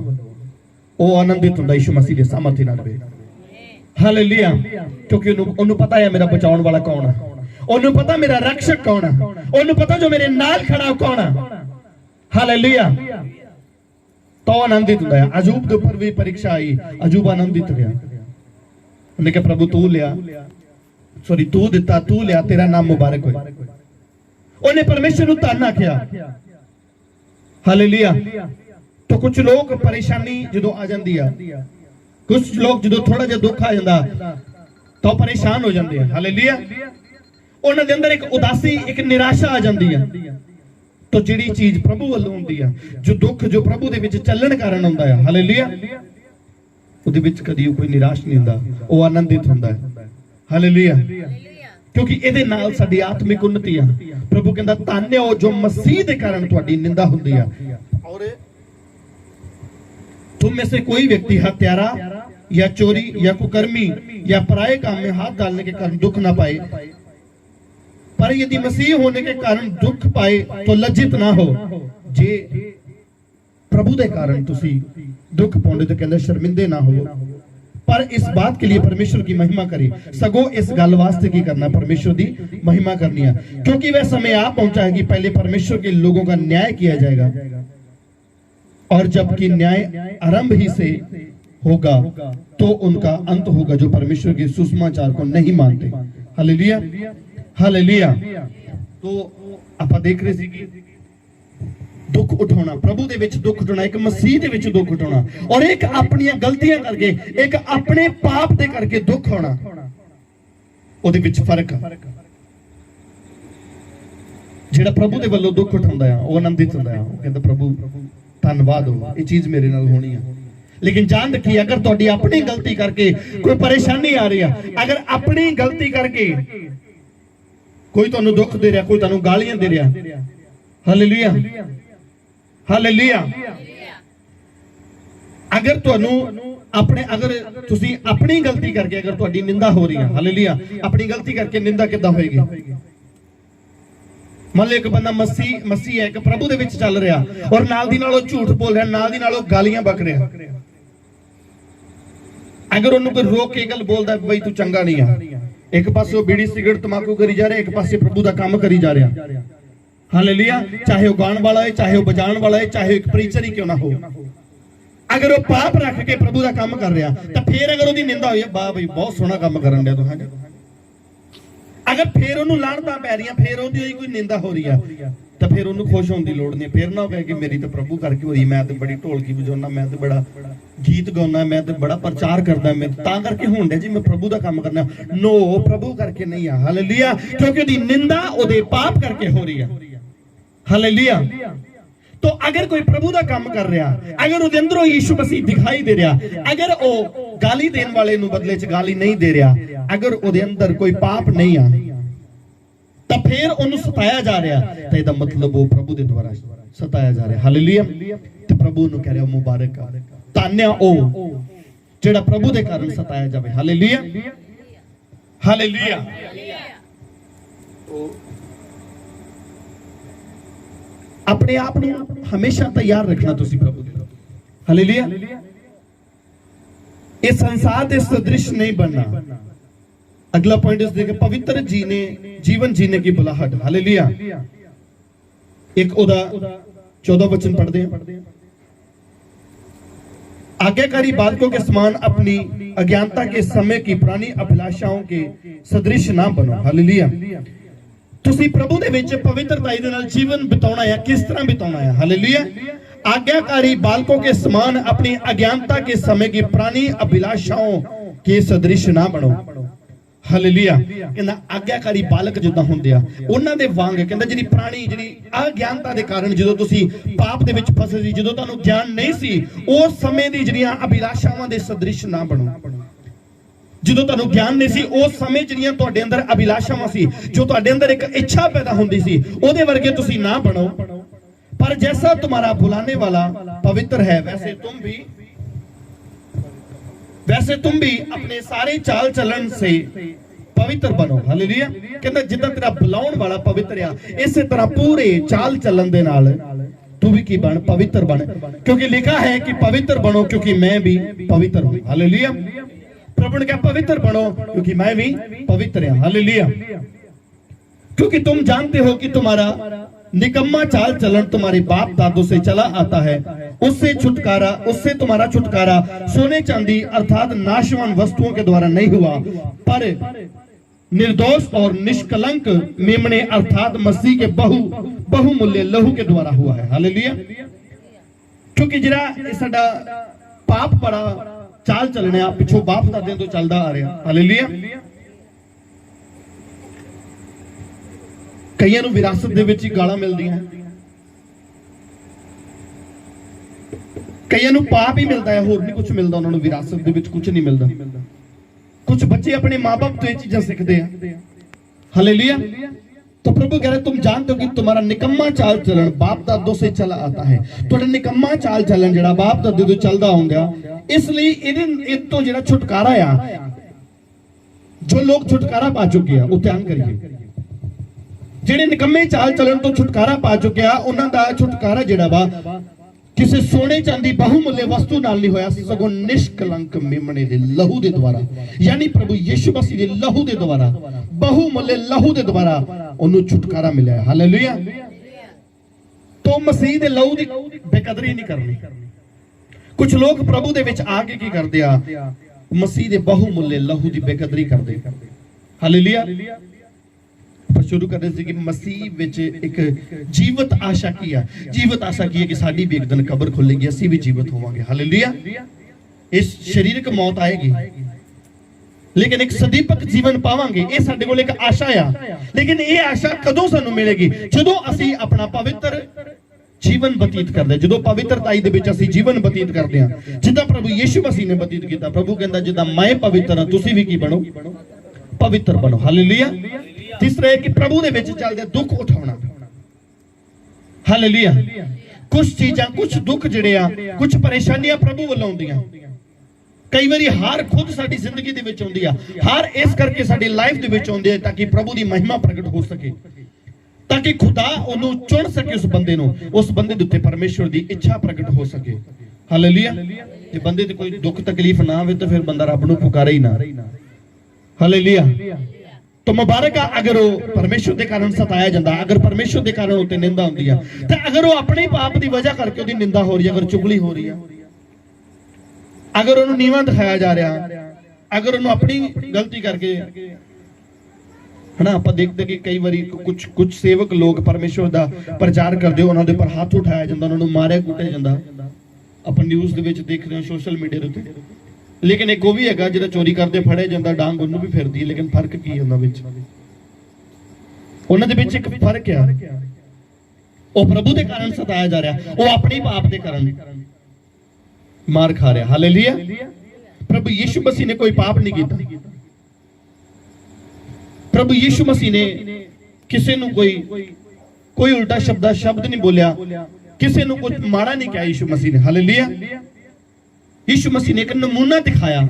वो आनंदित हुंदा यीशु मसीह दे सामर्थ्य नाल। हालेलुया। क्योंकि ओनू पता है मेरा बचाउण वाला कौन है, ओनू पता मेरा रक्षक कौन है, ओनू पता जो मेरे नाल खड़ा कौन है। हालेलुया। तो आनंदित हुंदा है। अजूब दे उपर भी परीक्षा आई, अजूब आनंदित रहा। उन्हें कहा प्रभु तू लिया, सॉरी तू दिता, तू लिया, तेरा नाम मुबारक हो। उन्हें परमेश्वर को धन आख्या। हालेलुया। तो कुछ लोग परेशानी जो आ जाती है, कुछ लोग जो थोड़ा जिहा दुख आ जाता तो परेशान हो जाते हैं। हालेलुया। उन्हां दे अंदर एक उदासी, एक निराशा आ जाती है। तो जिहड़ी चीज प्रभु वालों हुंदी है, जो दुख जो प्रभु दे विच चलण कारण हुंदा है, हालेलुया, उहदे विच कदी कोई निराश नहीं हुंदा, वो आनंदित हुंदा है। हालेलुया। क्योंकि इहदे नाल साडी आत्मिक उन्नति है। प्रभु कहंदा धन्य हो जो मसीह दे कारण तुहाडी निंदा हुंदी है। और तुम में से कोई व्यक्ति हत्यारा या चोरी या कुकर्मी या पराये काम में हाथ डालने के कारण दुख ना पाए, पर यदि मसीह होने के कारण दुख पाए तो लज्जित ना हो। जे प्रभु दे कारण तुसी दुख पाउंदे तो कहंदा शर्मिंदे ना हो, पर इस बात के लिए परमेश्वर की महिमा करे, सगों इस गल वास्ते की करना, परमेश्वर की महिमा करनी है, क्योंकि वह समय आ पहुंचा है कि पहले परमेश्वर के लोगों का न्याय किया जाएगा, और जबकि न्याय आरंभ ही से होगा तो उनका अंत होगा जो परमेश्वर के सुसमाचार को नहीं मानते। Hallelujah, hallelujah. तो ਆਪਾਂ देख रहे सी कि दुख उठाना, प्रभु दे विच दुख उठाना, एक मसीह दे विच दुख उठाना, और एक अपनी गलतियां करके, एक अपने पाप दे करके दुख होना, ਉਹਦੇ ਵਿੱਚ फर्क है। ਜਿਹੜਾ प्रभु दे ਵੱਲੋਂ दुख उठाਉਂਦਾ ਆ ਉਹ ਆਨੰदित ਹੁੰਦਾ ਆ, ਉਹ ਕਹਿੰਦਾ प्रभु ਧੰਨਵਾਦ ਹੋ, ਇਹ ਚੀਜ਼ ਮੇਰੇ ਨਾਲ ਹੋਣੀ ਆ। लेकिन जान रखिए, अगर तुहाडी अपनी गलती करके कोई परेशानी आ रही है, अगर अपनी गलती करके कोई तुहानू दुख दे रहा, कोई तुहानू गालियां दे रहा, हालेलुया, हालेलुया, अगर तुहानू अपने, अगर तुसी अपनी गलती करके अगर तुहाडी निंदा हो रही है, हालेलुया, अपनी गलती करके निंदा किद्दां होएगी? मान लो एक बंदा मसीह है, एक प्रभु दे विच चल रहा, और नाल दी नाल झूठ बोल रहा, नाल दी नाल गालियां बक रहा, अगर उन्होंने कोई रोक के गल बोलता है भाई तू चंगा नहीं है, एक पास बीड़ी सिगरेट तमाकू करी जा रहा, एक पास प्रभु का काम करी जा रहा, हालेलुया, चाहे वो गाने वाला है, चाहे वो बजाने वाला है, चाहे एक प्रीचर ही क्यों ना हो, अगर वो पाप रख के प्रभु का काम कर रहा, तो फिर अगर उसकी निंदा हुई, वाह भाई बहुत सोहना काम करन दिया तुहां, अगर फिर उन्होंने लानतां पै रही, फिर उसकी कोई निंदा हो रही है, तो फिर उन्होंने खुश होने की लोड़ नहीं, फिर ना हो कि मेरी तो प्रभु करके हो रही, मैं तो बड़ी ढोलकी बजाना, मैं तो बड़ा गीत गाना, मैं तो बड़ा प्रचार करना, मैं तां करके होंडे जी मैं प्रभु का काम करना। नो, प्रभु करके नहीं है, हालेलुया, क्योंकि उसकी निंदा उसदे पाप करके हो रही है, हालेलुया। तो अगर कोई प्रभु का काम कर रहा, अगर उसके अंदरों यीशु मसीह दिखाई दे रहा, अगर वो गाली देने वाले नूं बदले च गाली नहीं दे रहा, अगर उसके अंदर कोई पाप नहीं आ, तो फिर उन्हें सताया जा रहा, तो इसका मतलब वो प्रभु के द्वारा सताया जा रहा, हालेलुया। तो प्रभु नूं कह रहा मुबारक, धन्य ओ जिहड़ा प्रभु के कारण सताया जाए, हालेलुया, हालेलुया। अपने आप नूं हमेशा तैयार रखना तुसी प्रभु दे, हालेलुया। इस संसार के सदृश नहीं बनना। अगला पॉइंट इस देखे, पवित्र जीवन जीने की बुलाहट, हालेलुया। एक ओदा 14 वचन पढ़ते हैं, आज्ञाकारी बालकों के समान अपनी अज्ञानता के समय की पुरानी अभिलाषाओं के सदृश ना बनो, हालेलुया। तुसी प्रभु दे विच पवित्रताई दे नाल जीवन बिताउणा है, किस तरह बिताउणा है, हालेलुया। आज्ञाकारी बालकों के समान अपनी अज्ञानता के समय की पुरानी अभिलाषाओं के सदृश ना बनो, हालेलुया। कहंदा आज्ञाकारी बालक जिद्दां हुंदे आ उन्हां दे वांग, कहंदा जिहड़ी पुरानी जिहड़ी अज्ञानता दे कारण जदों तुसी पाप दे विच फसे सी, जदों तुहानूं ज्ञान नहीं सी, उस समय दी जिहड़ियां अभिलाषावां दे सदृश ना बनो। ਜਦੋਂ ਤੁਹਾਨੂੰ ਗਿਆਨ ਨਹੀਂ ਸੀ ਉਸ ਸਮੇਂ ਜਿਹੜੀਆਂ ਤੁਹਾਡੇ ਅੰਦਰ ਅਭਿਲਾਸ਼ਾਵਾਂ ਸੀ, ਜੋ ਤੁਹਾਡੇ ਅੰਦਰ ਇੱਕ ਇੱਛਾ ਪੈਦਾ ਹੁੰਦੀ ਸੀ, ਉਹਦੇ ਵਰਗੇ ਤੁਸੀਂ ਨਾ ਬਣੋ। पर जैसा तुम्हारा बुलाने वाला पवित्र है वैसे तुम भी अपने सारे चाल चलन से पवित्र बनो, हालेलुया। कहंदा जिद्दां तेरा बुलाउण वाला पवित्र आ, इसे तरह पूरे चाल चलन दे नाल तू भी की बन, पवित्र बन, क्योंकि लिखा है कि पवित्र बनो क्योंकि मैं भी पवित्र हूं, हालेलुया। प्रभु ने कहा पवित्र बनो क्योंकि मैं भी पवित्र हूं, हालेलुया। क्योंकि तुम जानते हो कि तुम्हारा निकम्मा चाल चलन तुम्हारे बाप दादों से चला आता है, उससे तुम्हारा छुटकारा सोने चांदी अर्थात नाशवान वस्तुओं के द्वारा नहीं हुआ, पर निर्दोष और निष्कलंक मेमने अर्थात मसीह के बहुमूल्य लहू के द्वारा हुआ है, हालेलुया। क्योंकि जिहड़ा साडा पाप बड़ा चाल चलने पिछों बाप दादे तो चलता आ रहा, हालेलुया। कईयां नूं विरासत दे विच गालां मिलदियां, कईयां नूं पाप ही मिलता है, होर नहीं कुछ मिलता, उन्हां नूं विरासत दे विच कुछ नहीं मिलता। कुछ बच्चे अपने माँ बाप तो ये चीजें सीखते हैं, हालेलुया। तो प्रभु कह रहे तुम जानते हो कि तुम्हारा निकम्मा चाल चलन बाप दादों से चला आता है। तुहाडा निकम्मा चाल चलन जिहड़ा बाप दादे तो चलदा आउंदा, इसलिए इहदे तो जिहड़ा छुटकारा आ, जो लोग छुटकारा पा चुके हैं, वो ध्यान करिए। ਜਿਹੜੇ ਨਿਕੰਮੇ ਚਾਲ ਚੱਲਣ ਤੋਂ ਛੁਟਕਾਰਾ ਪਾ ਚੁੱਕਿਆ, ਉਹਨਾਂ ਦਾ ਛੁਟਕਾਰਾ ਜਿਹੜਾ ਵਾ ਕਿਸੇ ਸੋਨੇ ਚਾਂਦੀ ਬਹੁਮੁੱਲੇ ਵਸਤੂ ਨਾਲ ਨਹੀਂ ਹੋਇਆ, ਸਗੋਂ ਨਿਸ਼ਕਲੰਕ ਮੇਮਣੇ ਦੇ ਲਹੂ ਦੇ ਦੁਆਰਾ, ਯਾਨੀ ਪ੍ਰਭੂ ਯਿਸੂ ਮਸੀਹ ਦੇ ਲਹੂ ਦੇ ਦੁਆਰਾ, ਬਹੁਮੁੱਲੇ ਲਹੂ ਦੇ ਦੁਆਰਾ ਉਹਨੂੰ ਛੁਟਕਾਰਾ ਮਿਲਿਆ ਹੈ। ਹਾਲੇਲੂਇਆ। तो मसीह दे लहू दी बेकदरी नहीं करनी। कुछ लोग प्रभु दे विच आके की करदे आ, मसीह दे बहुमुल्ले लहू दी बेकदरी करदे। हालेलुया। पर शुरू करदे सी कि मसीह विच एक जीवत आशा की है, जीवत आशा की है कि साडी भी एक दिन कब्र खुलेगी, असी भी जीवित होवांगे। हालेलुया। इस शारीरिक मौत आएगी लेकिन एक सदीपक जीवन पावांगे, ये साडे कोल एक आशा आ। लेकिन ये आशा कदों सानू मिलेगी? जदों असी अपना पवित्र जीवन बतीत करदे, जदों पवित्रताई दे विच असी जीवन बतीत करदे हां, जिद्दां प्रभु यीशु मसीह ने बतीत कीता। प्रभु कहंदा जिद्दां मैं पवित्र हां तुसीं भी की बनो, पवित्र बनो। हालेलुया। तीसरा है कि प्रभु दे विच चलदे दुख उठाउणा। हालेलुया। कुछ चीजां, कुछ दुख जिहड़े आ, कुछ परेशानियां प्रभु वल्लों आउंदियां। कई बारी हार खुद साडी जिंदगी दे विच आउंदी आ, हार इस करके साडी लाइफ दे विच आउंदी है ताकि प्रभु दी महिमा प्रगट हो सके, ताकि खुदा ओनू चुन सके, उस बंदे नू, उस बंदे दे उत्ते परमेश्वर दी इच्छा प्रगट हो सके। हालेलुया। जे बंदे ते कोई दुख तकलीफ ना आवे तो फिर बंदा रब नू पुकारे ही ना। हालेलुया। तो मुबारक आ अगर वो परमेश्वर के कारण सताया जाता, अगर परमेश्वर के कारण उत्ते निंदा होंदी है, ते अगर वो अपने पाप की वजह करके उसकी निंदा हो रही है, अगर चुगली हो रही है, अगर उन्होंने नीवा दिखाया जा रहा, अगर उन्होंने अपनी गलती करके है ना, आप देखते कि कई बारी कुछ सेवक लोग परमेश्वर का प्रचार करते, उन्होंने पर हाथ उठाया जाता, उन्होंने मारिया कुटिया जाता, अपन न्यूज़ दे विच देख रहे हो, सोशल मीडिया दे उत्ते। लेकिन एक वो भी है जिहड़ा चोरी करते फड़े जाता, डांग उन्होंने भी फिरदी है। लेकिन फर्क की है उन्हां विच? उन्हां दे विच एक फर्क है, वो प्रभु के कारण सताया जा रहा, वो अपने पाप के कारण मार खा रहा। हालेलुया। प्रभु यीशु मसीह ने कोई पाप नहीं किया। प्रभु यीशु मसीह ने किसी नू कोई उल्टा शब्द नहीं बोलिया, किसी नू कुछ माड़ा नहीं कहा यीशु मसीह ने। हालेलुया। यीशु मसीह ने एक नमूना दिखाया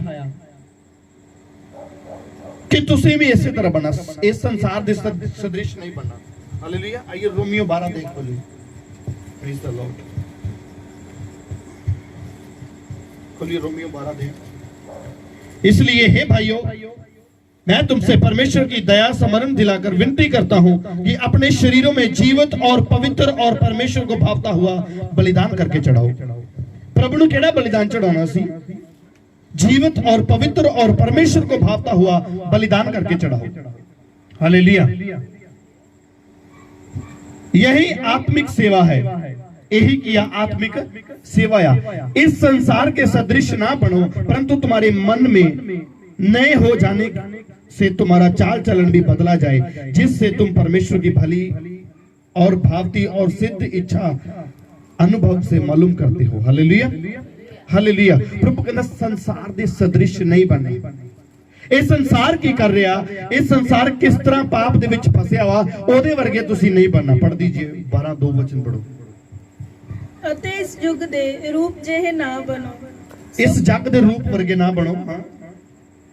कि तुसीं भी इसी तरह बनना, इस संसार दे सदृश नहीं बनना। हालेलुया। आइए रोमियो 12 देख बोलिए। Praise the Lord. खोलिए रोमियो 12 देख। इसलिए हे भाइयों, मैं तुमसे परमेश्वर की दया स्मरण दिलाकर विनती करता हूं कि अपने शरीरों में जीवित और पवित्र और परमेश्वर को भावता हुआ बलिदान करके चढ़ाओ। प्रभु ने केड़ा बलिदान चढ़ाना सी? जीवित और पवित्र और परमेश्वर को भावता हुआ बलिदान करके चढ़ाओ। हालेलुया। यही आत्मिक सेवा है, यही किया आत्मिक सेवा। इस संसार के सदृश ना बनो, परंतु तुम्हारे मन में नए हो जाने से तुम्हारा चाल चलन भी बदला जाए, जिससे तुम परमेश्वर की भली और भावती और सिद्ध इच्छा अनुभव से मालूम करते हो। हालेलुया। हालेलुया। प्रभु कहना संसार दे सदृश नहीं बने। ਇਹ ਸੰਸਾਰ ਕੀ ਕਰ ਰਿਹਾ, ਇਹ ਸੰਸਾਰ ਕਿਸ ਤਰ੍ਹਾਂ ਪਾਪ ਦੇ ਵਿੱਚ ਫਸਿਆ ਵਾ, ਉਹਦੇ ਵਰਗੇ ਤੁਸੀਂ ਨਹੀਂ ਬਣਨਾ। ਪੜ੍ਹ ਦੀजिए 12:2 ਵਚਨ ਪੜੋ। ਅਤੇ ਇਸ ਯੁੱਗ ਦੇ ਰੂਪ ਜਿਹੇ ਨਾ ਬਣੋ, ਇਸ ਜੱਗ ਦੇ ਰੂਪ ਵਰਗੇ ਨਾ ਬਣੋ। ਹਾਂ,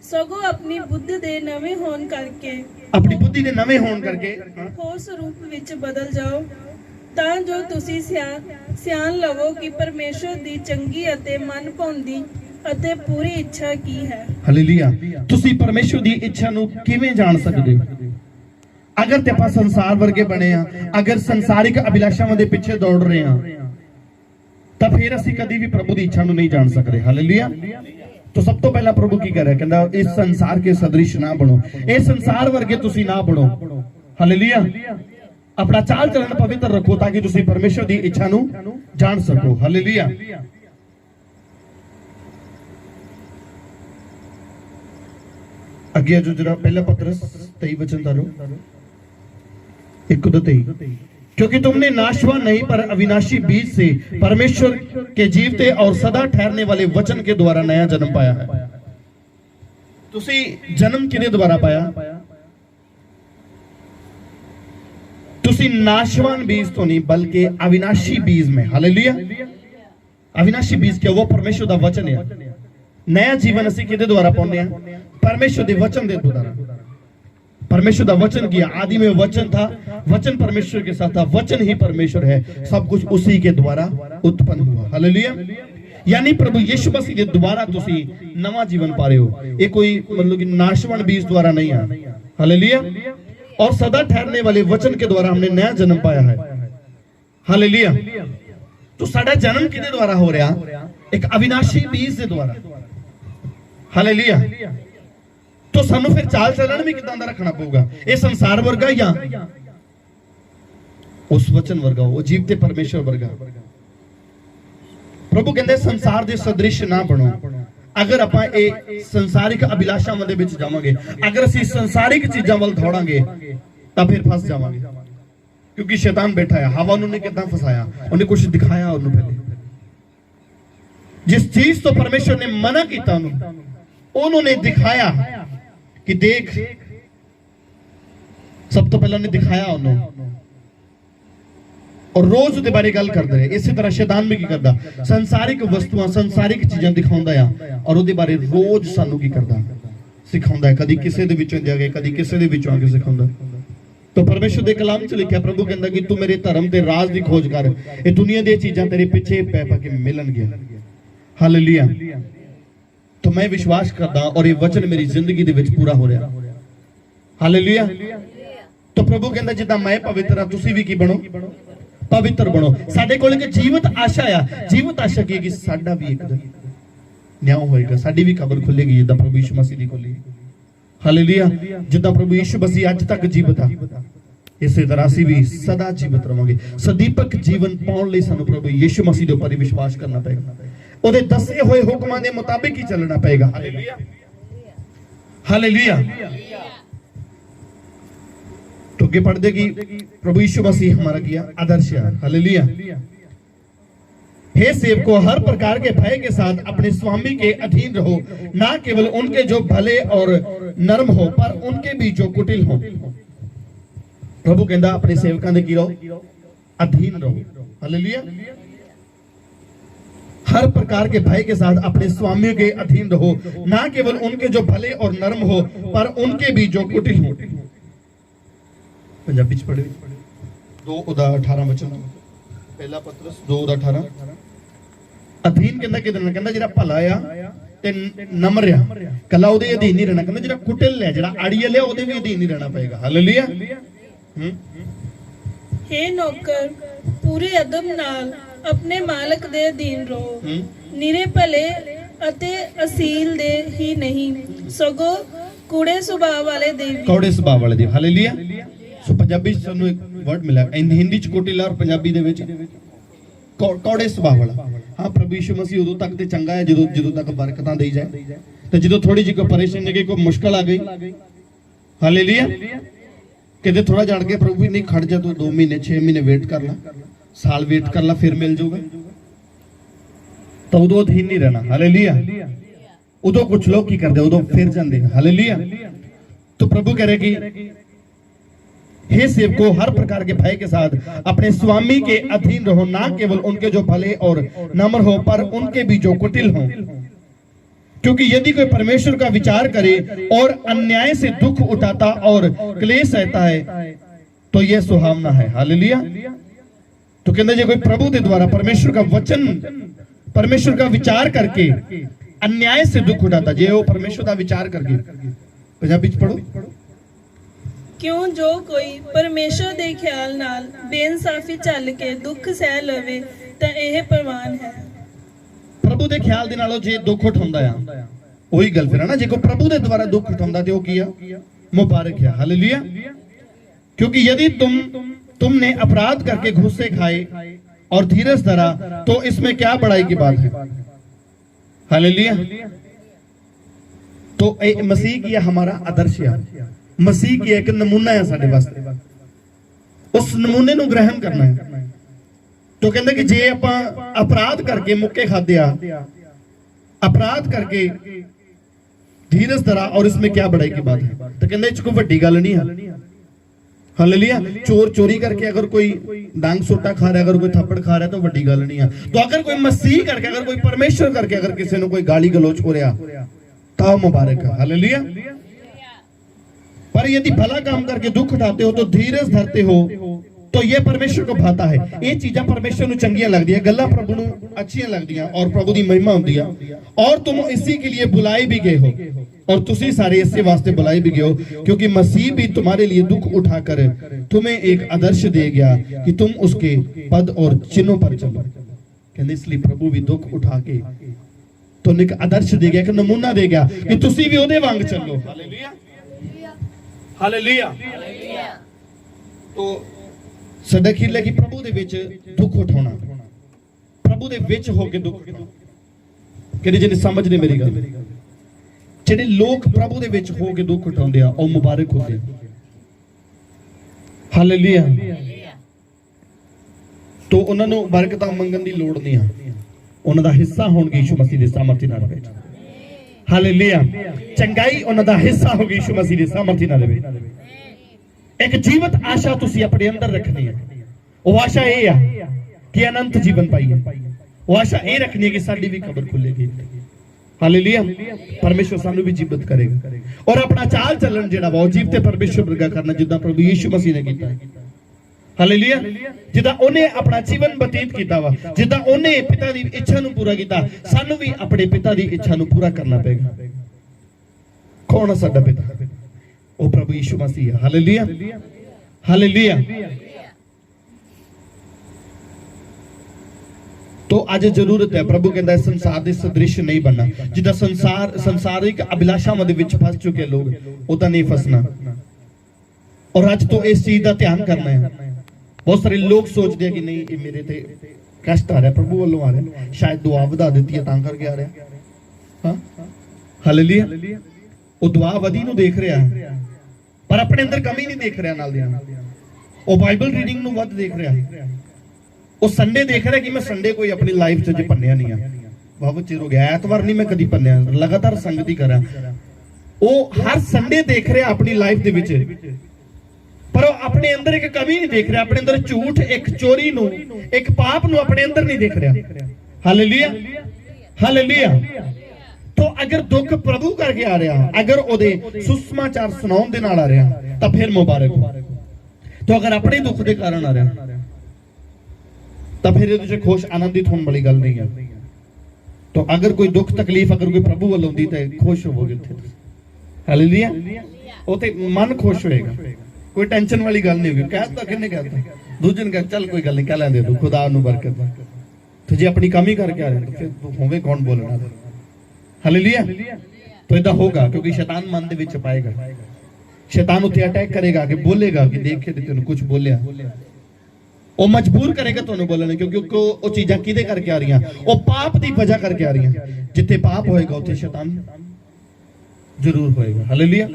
ਸਗੋਂ ਆਪਣੀ ਬੁੱਧ ਦੇ ਨਵੇਂ ਹੋਣ ਕਰਕੇ, ਆਪਣੀ ਬੁੱਧੀ ਦੇ ਨਵੇਂ ਹੋਣ ਕਰਕੇ ਹੋਰ ਸਰੂਪ ਵਿੱਚ ਬਦਲ ਜਾਓ, ਤਾਂ ਜੋ ਤੁਸੀਂ ਸਿਆਣ ਲਵੋ ਕਿ ਪਰਮੇਸ਼ਰ ਦੀ ਚੰਗੀ ਅਤੇ ਮਨ ਭਾਉਂਦੀ ਅਤੇ ਪੂਰੀ ਇੱਛਾ ਕੀ ਹੈ। ਹਾਲੇਲੂਇਆ। ਤੁਸੀਂ ਪਰਮੇਸ਼ਰ ਦੀ ਇੱਛਾ ਨੂੰ ਕਿਵੇਂ ਜਾਣ ਸਕਦੇ ਹੋ? ਅਗਰ ਤੇ ਆਪਾਂ ਸੰਸਾਰ ਵਰਗੇ ਬਣੇ ਆ, ਅਗਰ ਸੰਸਾਰਿਕ ਅਭਿਲਾਸ਼ਾਵਾਂ ਦੇ ਪਿੱਛੇ ਦੌੜ ਰਹੇ ਆ, ਤਾਂ ਫਿਰ ਅਸੀਂ ਕਦੀ ਵੀ ਪ੍ਰਭੂ ਦੀ ਇੱਛਾ ਨੂੰ ਨਹੀਂ ਜਾਣ ਸਕਦੇ। ਹਾਲੇਲੂਇਆ। तो सब तो पहला प्रभु की कह रहा है, कहता इस संसार के सदृश ना बनो, इस संसार वर्गे तुसी ना बनो। हालेलुया। अपना चाल चलन पवित्र रखो ताकि तुसी परमेश्वर दी इच्छा नु जान सको। हालेलुया। अगे जो जरा पहला पत्रस 23 वचन तारो 1:23, क्योंकि तुमने नाशवान नहीं पर अविनाशी बीज से परमेश्वर के जीवते और सदा ठहरने वाले वचन के द्वारा नया जन्म पाया है। तुसी जन्म किने द्वारा पाया? तुसी नाशवान बीज तो नहीं बल्कि अविनाशी बीज में। हालेलुया। अविनाशी बीज क्या? वो परमेश्वर दा वचन है। नया जीवन असी किदे द्वारा पाउने आ? परमेश्वर दे वचन दे द्वारा। परमेश्वर का वचन किया। आदि में वचन था, वचन परमेश्वर के साथ था, वचन ही परमेश्वर है, सब कुछ उसी के द्वारा उत्पन्न हुआ। हालेलुया। यानी प्रभु यीशु मसीह के द्वारा तुसी नवा जीवन पा रहे हो। ये कोई मतलब कि नाशवान बीज द्वारा नहीं है। हालेलुया। और सदा ठहरने वाले वचन के द्वारा हमने नया जन्म पाया है। हालेलुया। तो साडा जन्म किदे द्वारा हो रहा? एक अविनाशी बीज के द्वारा। हालेलुया। तो सानू फिर चाल चलन भी किदां दा रखना पऊगा? ये संसार वर्गा या उस वचन वर्गा, वो जीवते परमेश्वर वर्गा। प्रभु कहते संसार दे सदृश ना बनो। अगर ਆਪਾਂ ਇਹ ਸੰਸਾਰਿਕ ਅਭਿਲਾਸ਼ਾਵਾਂ ਦੇ ਵਿੱਚ ਜਾਵਾਂਗੇ, ਅਗਰ ਅਸੀਂ ਸੰਸਾਰਿਕ ਚੀਜ਼ਾਂ ਵੱਲ ਦੌੜਾਂਗੇ ਤਾਂ ਫਿਰ ਫਸ ਜਾਵਾਂਗੇ। ਕਿਉਂਕਿ ਸ਼ੈਤਾਨ ਬੈਠਾ ਹੈ। ਹਵਾ ਨੂੰ ਨੇ ਕਿਦਾਂ ਫਸਾਇਆ? ਉਹਨੇ ਕੁਝ ਦਿਖਾਇਆ ਉਹਨੂੰ ਪਹਿਲੇ। ਜਿਸ ਚੀਜ਼ ਤੋਂ ਪਰਮੇਸ਼ਰ ਨੇ ਮਨਾ ਕੀਤਾ ਉਹਨੂੰ ਨੇ ਦਿਖਾਇਆ ਕਿ ਦੇਖ। ਸਭ ਤੋਂ ਪਹਿਲਾਂ ਉਹਨੇ ਦਿਖਾਇਆ ਉਹਨੂੰ, और रोज उसके बारे गल करते रहे। इसी तरह शैतान भी की करता, संसारिक वस्तुआं संसारिक चीजां दिखाउंदा है और ਉਹਦੇ बारे रोज सानू की करता, सिखाउंदा है। कदी किसी दे विचों जाके, कदी किसी दे विचों आके सिखाउंदा। तो परमेश्वर दे कलाम च लिखिया, प्रभु कहंदा कि तू मेरे धर्म ते राज दी खोज कर, ये दुनिया दी चीजां तेरे पीछे पै पा के मिलन गया। हालेलुया। तो मैं विश्वास करदा और ये वचन मेरी जिंदगी दे विच पूरा हो रहा। हालेलुया। तो प्रभु कहंदा जिद्दां मैं पवित्र हां, तुसीं भी की बनो, पवित्र बनो। साडे कोल एक जीवत आशा है। जीवत आशा की कि साडा भी एक दिन न्याय होएगा, साडी भी कब्र खुलेगी जिद्दां प्रभु यीशु मसीह दी खुली। हालेलुया। जिद्दां प्रभु यीशु मसीह अज तक जीवत है, इसे तरह असीं भी सदा जीवत रहांगे। सदीपक जीवन पाउण लई सानू प्रभु यीशु मसीह दे उपर ही विश्वास करना पएगा, ओदे दसे होए हुक्मां दे मुताबिक ही चलना पएगा। हालेलुया। हालेलुया। तो के पढ़ दे कि प्रभु यीशु मसीह हमारा किया आदर्श है। हालेलुया। हे सेवकों, हर प्रकार के भय के साथ अपने स्वामी के अधीन रहो, ना केवल उनके जो भले और नर्म हो, पर उनके भी जो कुटिल हो। प्रभु कहता अपने सेवकों दे की रहो, अधीन रहो। हालेलुया। हर प्रकार के भय के साथ अपने स्वामी के अधीन रहो, ना केवल उनके जो भले और नर्म हो, पर उनके भी जो कुटिल हो। पंजाबी च पढ़े 2:18 वचन, पहला पत्रस 2:18। अधीन कहंदा कि कहंदा जिहड़ा भला आ ते नम्र आ, कला ओदे अधीन नहीं रहना। कहंदा जिहड़ा कुटिल है, जिहड़ा अड़ियल है, ओदे भी अधीन नहीं रहना पएगा। हालेलुया। हे नौकर, पूरे अदब नाल अपने मालक दे अधीन रहो, निरे भले अते असील दे ही नहीं, सगों कूड़े सुभाव वाले दे भी। कौड़े सुभाव वाले दे। हालेलुया। सो पंजाबी च सानू एक वर्ड मिला, हिंदी च कुटिल और पंजाबी दे विच कौड़े सुभाव वाला। हाँ, प्रभु यीशु मसीह उदों तक ते चंगा है जदों तक बरकतां देई जाए, ते जदों थोड़ी जी कोई परेशानी गई, कोई मुश्किल आ गई, हालेलुया, किते थोड़ा जान के प्रभु भी नहीं खड़ जा, तू 2 महीने 6 महीने वेट कर ला, साल वेट कर ला, फिर मिल जाऊगा, तो उदों अधीन नहीं रहना। हालेलुया। उदों कुछ लोग की करते, उदों फिर जाते। हालेलुया। तो प्रभु कह रहे कि हे सेवकों, हर प्रकार के भय के साथ अपने स्वामी के अधीन रहो, ना केवल उनके जो भले और नम्र हो, पर उनके भी जो कुटिल हो। क्योंकि यदि कोई परमेश्वर का विचार करे और अन्याय से दुख उठाता और क्लेश सहता है, तो यह सुहावना है। हालेलुया। तो कहते जो कोई प्रभु के द्वारा परमेश्वर का वचन, परमेश्वर का विचार करके अन्याय से दुख उठाता, जे वो परमेश्वर का विचार करके। पंजाबी च पढ़ो। क्यों जो कोई परमेश्वर दे ख्याल नाल बेइंसाफी चल के दुख सह लवे, तां यह प्रवान है। प्रभु दे ख्याल दे नालों जे दुख उठाउंदा है, वही गल फिर है ना, जे कोई प्रभु दे द्वारा दुख उठाउंदा ते ओ कीया मुबारक है। हालेलुया। क्योंकि यदि तुमने अपराध करके गुस्से खाए और धीरज धरा, तो इसमें क्या बड़ाई की बात है। हालेलुया। तो मसीह की हमारा आदर्श है, मसीह की एक नमूना है साडे वास्ते, उस नमूने नूं ग्रहण करना है। तो कहंदे कि जे आपां अपराध करके मुक्के खादे आ, अपराध करके धीरज धरा, और इसमें क्या बड़ाई की बात है। तो कहंदे इच कोई वड्डी गल नहीं है। हालेलुया। चोर चोरी करके अगर कोई डांग सोटा खा रहा है, अगर कोई थप्पड़ खा रहा है, तो वड्डी गल नहीं है। तो अगर कोई मसीह करके, अगर कोई परमेश्वर करके अगर किसी ने कोई गाली गलोच हो रहा, तो मुबारक है। हालेलुया। पर यदि भला काम करके दुख उठाते हो तो धीरज धरते हो तो ये परमेश्वर को भाता है। ये चीजा परमेश्वर ਨੂੰ ਚੰਗੀਆਂ ਲੱਗਦੀਆਂ, ਗੱਲਾਂ ਪ੍ਰਭੂ ਨੂੰ ਅੱਛੀਆਂ ਲੱਗਦੀਆਂ और प्रभु ਦੀ महिमा ਹੁੰਦੀ ਆ। और तुम इसी के लिए बुलाए भी गए हो और तुसी सारे इसी वास्ते बुलाए भी गए हो क्योंकि मसीह भी तुम्हारे लिए दुख उठाकर तुम्हें एक आदर्श दे गया कि तुम उसके पद और चिन्हों पर चलो। कहते इसलिए प्रभु भी दुख उठा के तुम एक आदर्श दे गया, एक नमूना दे गया कि तुसी भी ਉਹਦੇ ਵਾਂਗ ਚੱਲੋ। Hallelujah hallelujah. तो ਸਾਡਾ ਖਿਰਲਾ ਕਿ ਪ੍ਰਭੂ ਦੇ ਵਿੱਚ ਦੁੱਖ ਉਠਾਉਣਾ, ਪ੍ਰਭੂ ਦੇ ਵਿੱਚ ਹੋ ਕੇ ਦੁੱਖ ਉਠਾਉਣਾ। ਕਿਹੜੇ ਜਿਹਨੇ ਸਮਝਦੇ ਮੇਰੀ ਗੱਲ, ਜਿਹੜੇ ਲੋਕ ਪ੍ਰਭੂ ਦੇ ਵਿੱਚ ਹੋ ਕੇ ਦੁੱਖ ਉਠਾਉਂਦੇ ਆ ਉਹ ਮੁਬਾਰਕ ਹੁੰਦੇ ਆ। ਹਾਲੇਲੂਇਆ। ਤੋਂ ਉਹਨਾਂ ਨੂੰ ਬਰਕਤਾਂ ਮੰਗਣ ਦੀ ਲੋੜ ਨਹੀਂ ਆ, ਉਹਨਾਂ ਦਾ ਹਿੱਸਾ ਹੋਣਗੇ ਯਿਸੂ ਮਸੀਹ ਦੇ ਸਾਮਰਥੀ ਨਾਲ ਵਿੱਚ। ਹਾਲੇਲੂਇਆ। ਚੰਗਾਈ ਉਹਨਾਂ ਦਾ ਹਿੱਸਾ ਹੋਗੀ ਯਿਸੂ ਮਸੀਹ ਦੇ ਸਾਮਰਥੀ ਨਾਲ ਵਿੱਚ। एक जीवत आशा तुसी अपने अंदर रखनी है। वो आशा ये है कि अनंत जीवन पाइए। वो आशा ये रखनी है कि साडी भी कब्र खुलेगी। हालेलुया। परमेश्वर सानू भी जीवत करेगा और अपना चाल चलन जेड़ा वा जीवते परमेश्वर वर्गा करना जिद्दां प्रभु यीशु मसीह ने कीता है। हालेलुया। जिद्दां ओने अपना जीवन बतीत कीता वा, जिद्दां ओने पिता दी इच्छा नू पूरा कीता, सानू भी अपने पिता दी इच्छा नू पूरा करना पेगा। कौन है साडा पिता? ओ प्रभु यीशु मसीह है। Hallelujah hallelujah. तो आज जरूरत है, प्रभु कहता है संसार दे सदृश नहीं बनना। जिदा संसारिक अभिलाषावां दे विच फस चुके लोग उदा नहीं फसना। और आज तो इस चीज का ध्यान करना है। बहुत सारे लोग सोचते हैं कि नहीं ये मेरे ते कष्ट आ रहा है, प्रभु वालों आ रहा है, शायद दुआ वधा दी है तां करके आ रहा है। हाँ हालेलुया। वो दुआ वधी नूं देख रहा है पर अपने अंदर कमी नहीं देख रहा नाल दियां। वो बाइबल रीडिंग नूं वध देख रहा है। वो संडे देख रहा कि मैं संडे कोई अपनी लाइफ च भन्निया नहीं है, बहुत चिर हो गया ऐतवार नहीं मैं कदी भन्निया, लगातार संगति करा। वो हर संडे देख रहा अपनी लाइफ दे विच पर वो अपने अंदर एक कमी नहीं देख रहा, अपने अंदर झूठ, एक चोरी नूं, एक पाप नूं अपने अंदर नहीं देख रहा। Hallelujah hallelujah. तो अगर दुख प्रभु करके आ रहा, अगर ओदे सुसमाचार सुनाउण दे नाल आ रहा तां फिर मुबारक हो। तो अगर अपने दुख दे कारण आ रहा तां फिर इहदे विच खुश आनंदित होने वाली गल नहीं है। तो अगर कोई दुख तकलीफ अगर कोई प्रभु वालों दी तां खुश होवोगे उत्थे। हालेलुया। ओते मन खुश होएगा, कोई टेंशन वाली गल नहीं होगी। कहता किन्ने कहता, दूजे ने कह चल कोई गल नहीं, कह लैंदे तू खुदा नूं बरकत। तो जे अपनी कमी करके आ रहे फिर तू होवे कौन बोलना। हालेलुया। तो इदा होगा क्योंकि शैतान मन दे विच पाएगा, शैतान उत्ते अटैक करेगा कि बोलेगा कि देखे ते तैनूं कुछ बोलिया, वो मजबूर करेगा तुहानूं बोलने क्योंकि वो चीज़ां किदे करके आ रही, वो पाप दी वजह करके आ रही। जिथे पाप होएगा उत्थे शैतान जरूर होएगा। हालेलुया।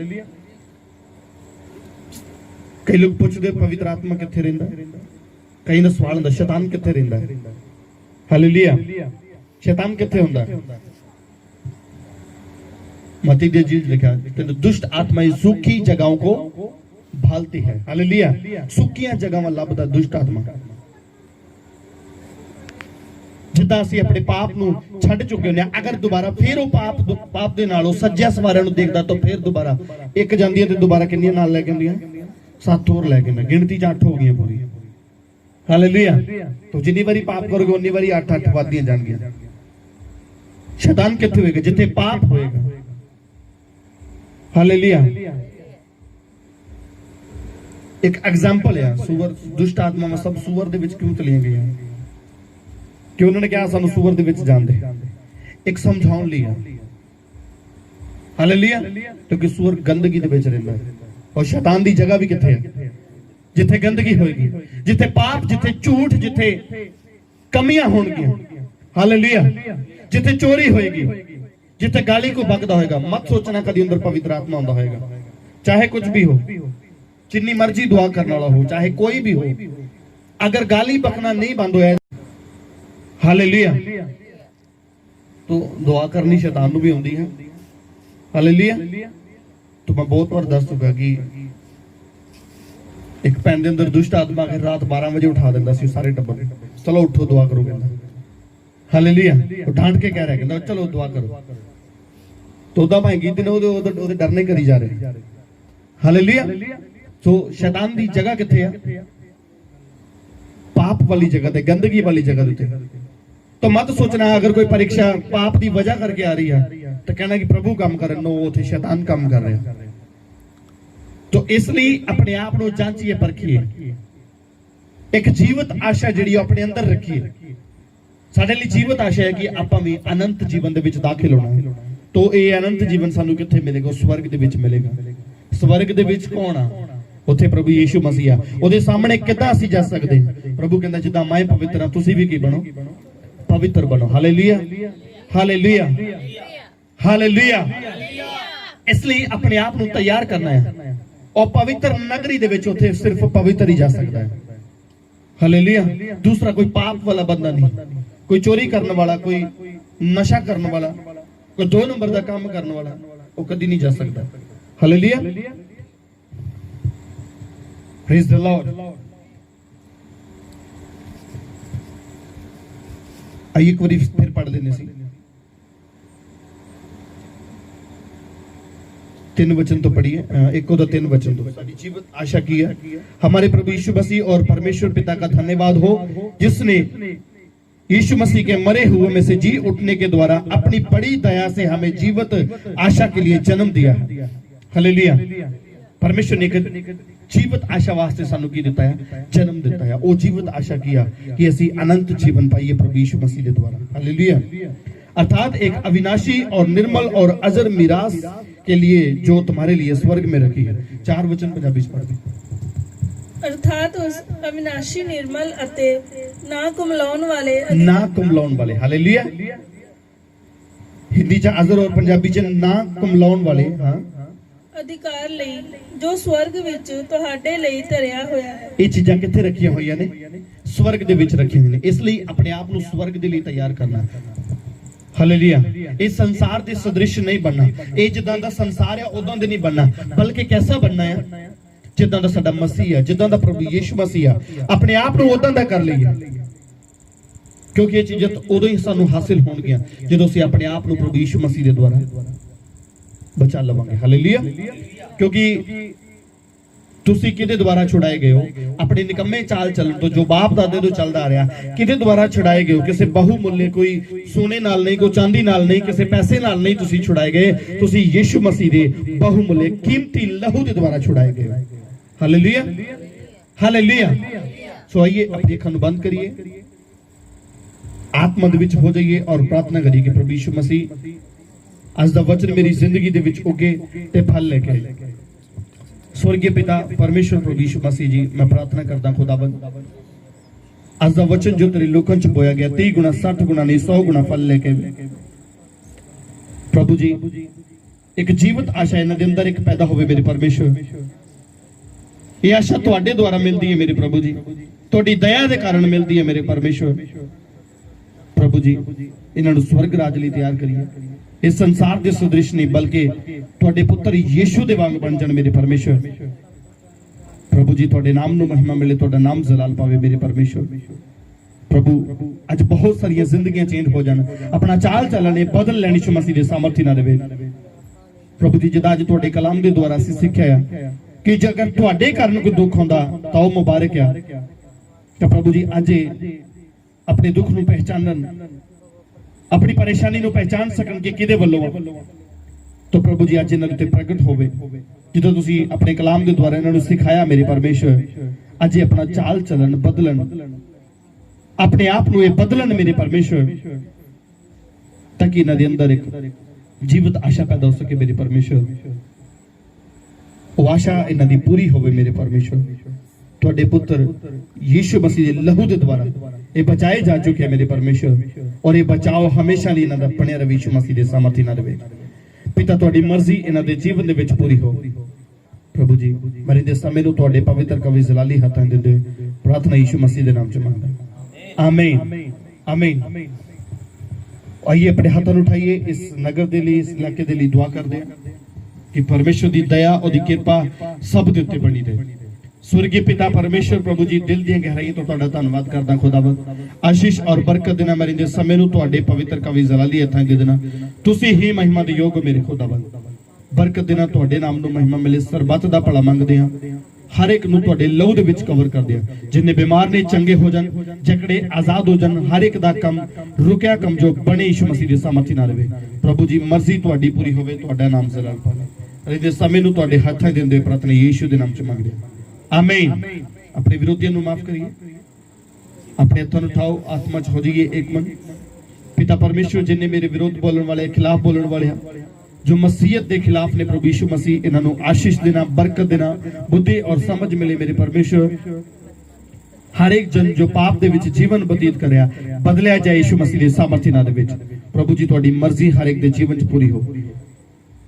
कई लोग पूछते पवित्र आत्मा कित्थे रहिंदा, कई दा सवाल हुंदा शैतान कित्थे रहिंदा। हालेलुया। शैतान कित्थे हुंदा? मत्ती दे जीव लिखा है दुष्ट आत्माएं सूखी जगहों को भालती है। हालेलुया। सूखियां जगहां लभदा दुष्ट आत्मा। जिद्दां असीं अपने पाप नूं छड्ड चुके हुंदे, अगर दोबारा फिर वो पाप दे नाल सज्जिया सवारियां नूं देखदा तो फिर दोबारा एक जांदी है ते दोबारा किन्नियां नाल लैके आउंदियां? 7 होर लैके आउंदियां, गिणती च 8 हो गईयां पूरी। हालेलुया। तो जिन्नी बारी पाप करोगे उन्नी बारी 8 वधदियां जाणगियां। शैतान कित्थे होएगा? जिथे पाप होएगा। हालेलुया। एक एग्जाम्पल है सुअर, दुष्ट आत्मा में सब सुअर दे विच क्यों चलियां गईयां कि उन्होंने कहा सानू सुअर दे विच जाण दे, एक समझाउण लई है। हालेलुया। क्योंकि सुअर गंदगी दे विच रहिंदा है और शैतान दी जगह भी कित्थे है? जिथे गंदगी होएगी, जिथे पाप, जिथे झूठ, जिथे कमियां होणगियां। हालेलुया। जिथे चोरी होएगी, जिथे गाली को बकदा होएगा, मत सोचना कदी अंदर पवित्र आत्मा हुंदा होएगा। चाहे कुछ भी हो, जिन्नी मर्जी दुआ करने वाला हो, चाहे कोई भी हो, अगर गाली बकना नहीं बंद होया, हालेलुया, तो दुआ करनी शैतान नूं भी आउंदी है। हालेलुया। तो मैं बहुत बार दस चुका कि एक भैन दे अंदर दुष्ट आत्मा के रात 12 बजे उठा दिंदा सी सारे टब्बर, चलो उठो दुआ करो कहंदा। हालेलुया। तो डांट के कह रहा कहंदा चलो दुआ करो। तो दा भाई गीत ने ओदे डरने करी जा रहे। हालेलुया। सो शैतान दी जगह किथे है? पाप वाली जगह ते, गंदगी वाली जगह ते। तो मत सोचना अगर कोई परीक्षा पाप की वजह करके आ रही है तो कहना कि प्रभु काम कर, नो उथे शैतान काम कर रहा है। तो इसलिए अपने आप को जांचिए, परखिए, एक जीवित आशा जिहड़ी अपने अंदर रखिए। साडे लई जीवित आशा है कि आपां भी अनंत जीवन दे विच दाखिल होना है। तो ये अनंत जीवन सानू किथे मिलेगा? स्वर्ग दे विच मिलेगा। स्वर्ग दे विच कौन आ? उत्थे प्रभु यीशु मसीह आ। ओदे सामने किदां असीं जा सकदे? प्रभु कहंदा जिद्दां मैं पवित्र हां तुसीं भी की बनो? पवित्र बनो। Hallelujah, hallelujah, hallelujah. इसलिए अपने आप को तैयार करना है और पवित्र नगरी दे विच उत्थे सिर्फ पवित्र ही जा सकता है। हालेलुया। दूसरा कोई पाप वाला बंदा नहीं, कोई चोरी करने वाला, कोई नशा करने वाला, कोई 2 नंबर का काम करने वाला वो कभी नहीं जा सकता। Hallelujah, praise the Lord. आइए एक बार फिर पढ़ लेने सी। 3 वचन तो पढ़िए, 1 और 3 वचन तो। साडी जीवित आशा की है हमारे प्रभु यीशु मसीह और परमेश्वर पिता का धन्यवाद हो जिसने यीशु मसीह के मरे हुए में से जी उठने के द्वारा अपनी बड़ी दया से हमें जीवित आशा के लिए जन्म दिया है। हालेलुया। परमेश्वर ने एक जीवित आशा वास्ते सानू की दिता है? जन्म दिता है। वो जीवित आशा किया कि असी अनंत जीवन पाइए प्रभु यीशु मसीह के द्वारा। हालेलुया। अर्थात एक अविनाशी और निर्मल और अजर मिरास के लिए जो तुम्हारे लिए स्वर्ग में रखी है। 4 वचन पंजाबी पढ़ दे। अर्थात उस अविनाशी निर्मल अते ना कुमलाउन वाले। हालेलुया। हिंदी च अजर और पंजाबी च ना कुमलाउन वाले। हां, अधिकार ਲਈ ਜੋ स्वर्ग ਵਿੱਚ ਤੁਹਾਡੇ ਲਈ ਧਰਿਆ ਹੋਇਆ ਹੈ। ਇਹ ਚੀਜ਼ਾਂ ਕਿੱਥੇ ਰੱਖੀਆਂ ਹੋਈਆਂ ਨੇ? स्वर्ग ਦੇ ਵਿੱਚ ਰੱਖੀਆਂ ਹੋਈਆਂ ਨੇ। ਇਸ ਲਈ ਆਪਣੇ ਆਪ ਨੂੰ स्वर्ग ਦੇ ਲਈ ਤਿਆਰ ਕਰਨਾ। हालेलुया। इस संसार के सदृश नहीं बनना। ये जिद्दां दा संसार है उदां दे नहीं बनना, बल्कि कैसा बनना है? जिद्दां दा साडा मसीह है, जिद्दां दा प्रभु यीशु मसीह है। अपने आप को उदां दा कर लईए, क्योंकि ये चीज़ां उदों ही सानू हासिल होणगियां जदों असीं अपने आप को प्रभु यीशु मसीह दे द्वारा बचा लवांगे। हालेलुया। क्योंकि तुसी किदे द्वारा छुड़ाए गए हो? अपने निकम्मे चाल चलन तो जो बाप दादे तो चलता आ रहा, किदे द्वारा छुड़ाए गए हो? किसी बहुमूल्य, कोई सोने नाल नहीं, कोई चांदी नाल नहीं, किसी पैसे नाल नहीं तुसी छुड़ाए गए। तुसी यीशु मसीह दे बहुमूल्य कीमती लहू दे द्वारा छुड़ाए गए हो। Hallelujah, hallelujah. सो आइए अपनी अखां नूं बंद करिए, आत्मा दे विच हो जाइए और प्रार्थना करिए कि प्रभु यीशु मसीह अज दा वचन मेरी जिंदगी दे विच उगे ते फल लेके आए। स्वर्गीय पिता परमेश्वर प्रभु यीशु मसीह जी, मैं प्रार्थना करता खुदाबंद अज दा वचन जो तेरे लोकां च बोया गया 30 गुना 60 गुना नहीं 100 गुना फल लेके प्रभु जी एक जीवित आशा इन्हां दे अंदर एक पैदा होवे मेरे परमेश्वर। ये आशा तुहाडे द्वारा मिलती है मेरे प्रभु जी, तुहाडी दया दे कारण मिलती है मेरे परमेश्वर। प्रभु जी इन्हां नूं स्वर्ग राज लई तैयार करिए, इस संसार के सदृश नहीं बल्कि तुहाडे पुत्र यीशु दे वांग बन जाण मेरे परमेश्वर। प्रभु जी तुहाडे नाम नूं महिमा मिले, तुहाडा नाम जलाल पावे मेरे परमेश्वर। प्रभु अज बहुत सारियां जिंदगियां चेंज हो जाण, अपना चाल चलन बदल लैण यीशु मसीह दे सामर्थ्य नाल देवे। प्रभु जी जिद्दां अज तुहाडे कलाम दे द्वारा असीं सिੱਖਿਆ कि जेकर तुहाडे कारण कोई दुख हुंदा तां ओह मुबारक आ। तां प्रभु जी अज अपने दुख नूं पहचानण, अपनी परेशानी नूं पहचान सकन कि किहदे वल्लों तो प्रभु जी अज इन्हां दे प्रगट होवे जिद्दां तुसीं अपने कलाम दे द्वारा इन्हां नूं सिखाया मेरे परमेश्वर। अज अपना चाल चलन बदलन, अपने आप नूं बदलन मेरे परमेश्वर, ताकि इन्हां दे अंदर एक जीवित आशा पैदा हो सके मेरे परमेश्वर। वो आशा इन्हां दी पूरी होवे मेरे परमेश्वर। तुहाडे पुत्र यीशु मसीह दे लहू दे द्वारा ये बचाए जा चुके हैं मेरे परमेश्वर, और ये बचाव हमेशा लिए इन्हां दा बणिया रहे यीशु मसीह दे सामर्थ्य नाल रहे। पिता तुहाडी मर्जी इन्हां दे जीवन दे विच पूरी हो। प्रभु जी मरे दे समय नूं तुहाडे पवित्र कवि जलाली हत्थां दे दे प्रार्थना यीशु मसीह दे नाम च मंगदा, आमीन, आमीन। आइए अपने हाथों उठाइए, इस नगर के लिए, इस इलाके के लिए दुआ करते हैं कि परमेश्वर की दया और कृपा सब के उत्ते बनी रहे। स्वर्गीय पिता परमेश्वर प्रभु जी दिल दी गहराई तो तुहाडा धन्नवाद करदा खुदावंद, आशीष और बरकत देना मेरे दे समय नूं तुहाडे पवित्र कवि जलाली हत्थां दे देना। तुसीं ही महिमा दे योग मेरे खुदावंद। ਬਰਕਤ ਦੇਣਾ, ਤੁਹਾਡੇ ਨਾਮ ਨੂੰ ਮਹਿਮਾ ਮਿਲੇ। ਸਰਬੱਤ ਦਾ ਭਲਾ ਮੰਗਦੇ ਹਾਂ, ਹਰ ਇੱਕ ਨੂੰ ਤੁਹਾਡੇ ਲਹੂ ਦੇ ਵਿੱਚ ਕਵਰ ਕਰਦੇ ਆ। ਜਿੰਨੇ ਬਿਮਾਰ ਨੇ ਚੰਗੇ ਹੋ ਜਾਣ, ਜਕੜੇ ਆਜ਼ਾਦ ਹੋ ਜਾਣ, ਹਰ ਇੱਕ ਦਾ ਕੰਮ ਰੁਕਿਆ ਕੰਮ ਜੋ ਬਣੇ ਯਿਸੂ ਮਸੀਹ ਦੇ ਸਾਮਰਥੀ ਨਾਲ ਰਹੇ। ਪ੍ਰਭੂ ਜੀ ਮਰਜ਼ੀ ਤੁਹਾਡੀ ਪੂਰੀ ਹੋਵੇ, ਤੁਹਾਡਾ ਨਾਮ ਜ਼ਲਾਲ ਪਾਵੇ। ਇਹਦੇ ਸਮੇਂ ਨੂੰ ਤੁਹਾਡੇ ਹੱਥਾਂ ਦੇ ਦਿੰਦੇ ਪ੍ਰਾਰਥਨਾ ਯੀਸ਼ੂ ਦੇ ਨਾਮ ਚ ਮੰਗਦੇ ਹਾਂ, ਆਮੀਨ। ਆਪਣੇ ਵਿਰੋਧੀਆਂ ਨੂੰ ਮਾਫ ਕਰੀਏ, ਆਪਣੇ ਹੱਥਾਂ ਨੂੰ ਉਠਾਓ, ਆਤਮਾ ਚ ਹੋ ਜਾਈਏ ਇੱਕ ਮਨ। पिता परमेश्वर जिन्हें मेरे विरोध बोलने वाले, खिलाफ बोलने वाले हैं, जो मसीहत के खिलाफ ने, प्रभु यीशु मसीह इन्होंने आशीष देना, बरकत देना, बुद्धि और समझ मिले मेरे परमेश्वर। हर एक जन जो पाप दे विच जीवन बतीत करया बदलिया जाए यीशु मसीह दे सामर्थ्य नाल दे विच। प्रभु जी तुहाडी मर्जी हर एक दे जीवन च पूरी हो,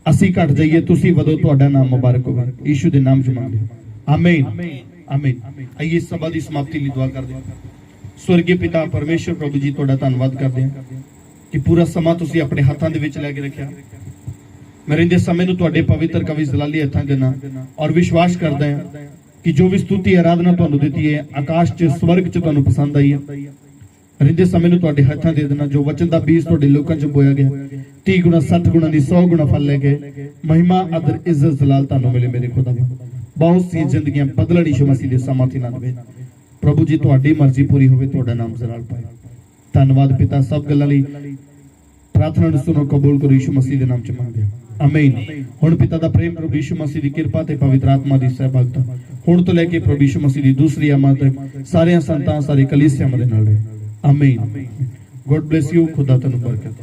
असी घट जाइए, तुसी वधो, तुहाडा नाम मुबारक होवे। यीशु दे नाम च मंगदे हां, आमीन आमीन। आइए सभा दी समाप्ति लई दुआ करदे हां। स्वर्गीय पिता परमेश्वर प्रभु जी तुहाडा धन्नवाद करदे हां कि पूरा समा तुसी अपने हाथां दे विच लैके रखिया। मैं रहिंदे समय नूं तुहाडे पवित्र कवि जलाली हत्थां देना और विश्वास करदा हां कि जो भी स्तुति आराधना तुहानूं दित्ती है आकाश च स्वर्ग च तुहानूं पसंद आई है। रहिंदे समय नूं तुहाडे हाथां दे देना, जो वचन दा बीज तुहाडे लोकां च बोया गया 30 गुणा 60 गुणा दी 100 गुणा फल लेके महिमा आदर इज्जत जलाल तुहानूं मिले मेरे खुदा। बहुत सी जिंदगियां बदलण यीशु मसीह दे सामर्थ्य नाल होवे। प्रभु जी तुहाडी मर्जी पूरी होवे, तुहाडा नाम जलाल पाए। धन्नवाद पिता, सब गल्लां लई प्रार्थना नूं सुनो, कबूल करो, यीशु मसीह दे नाम च मंगदे आमीन। हुण पिता दा प्रेम, प्रभु यीशु मसीह दी कृपा ते पवित्र आत्मा दी सहभागिता हुण तो लेके प्रभु यीशु मसीह दी दूसरी आमद तक सारे संतां, सारी कलीसिया दे नाल रहे, आमीन। गॉड ब्लेस यू, खुदा तुहानूं बरकत।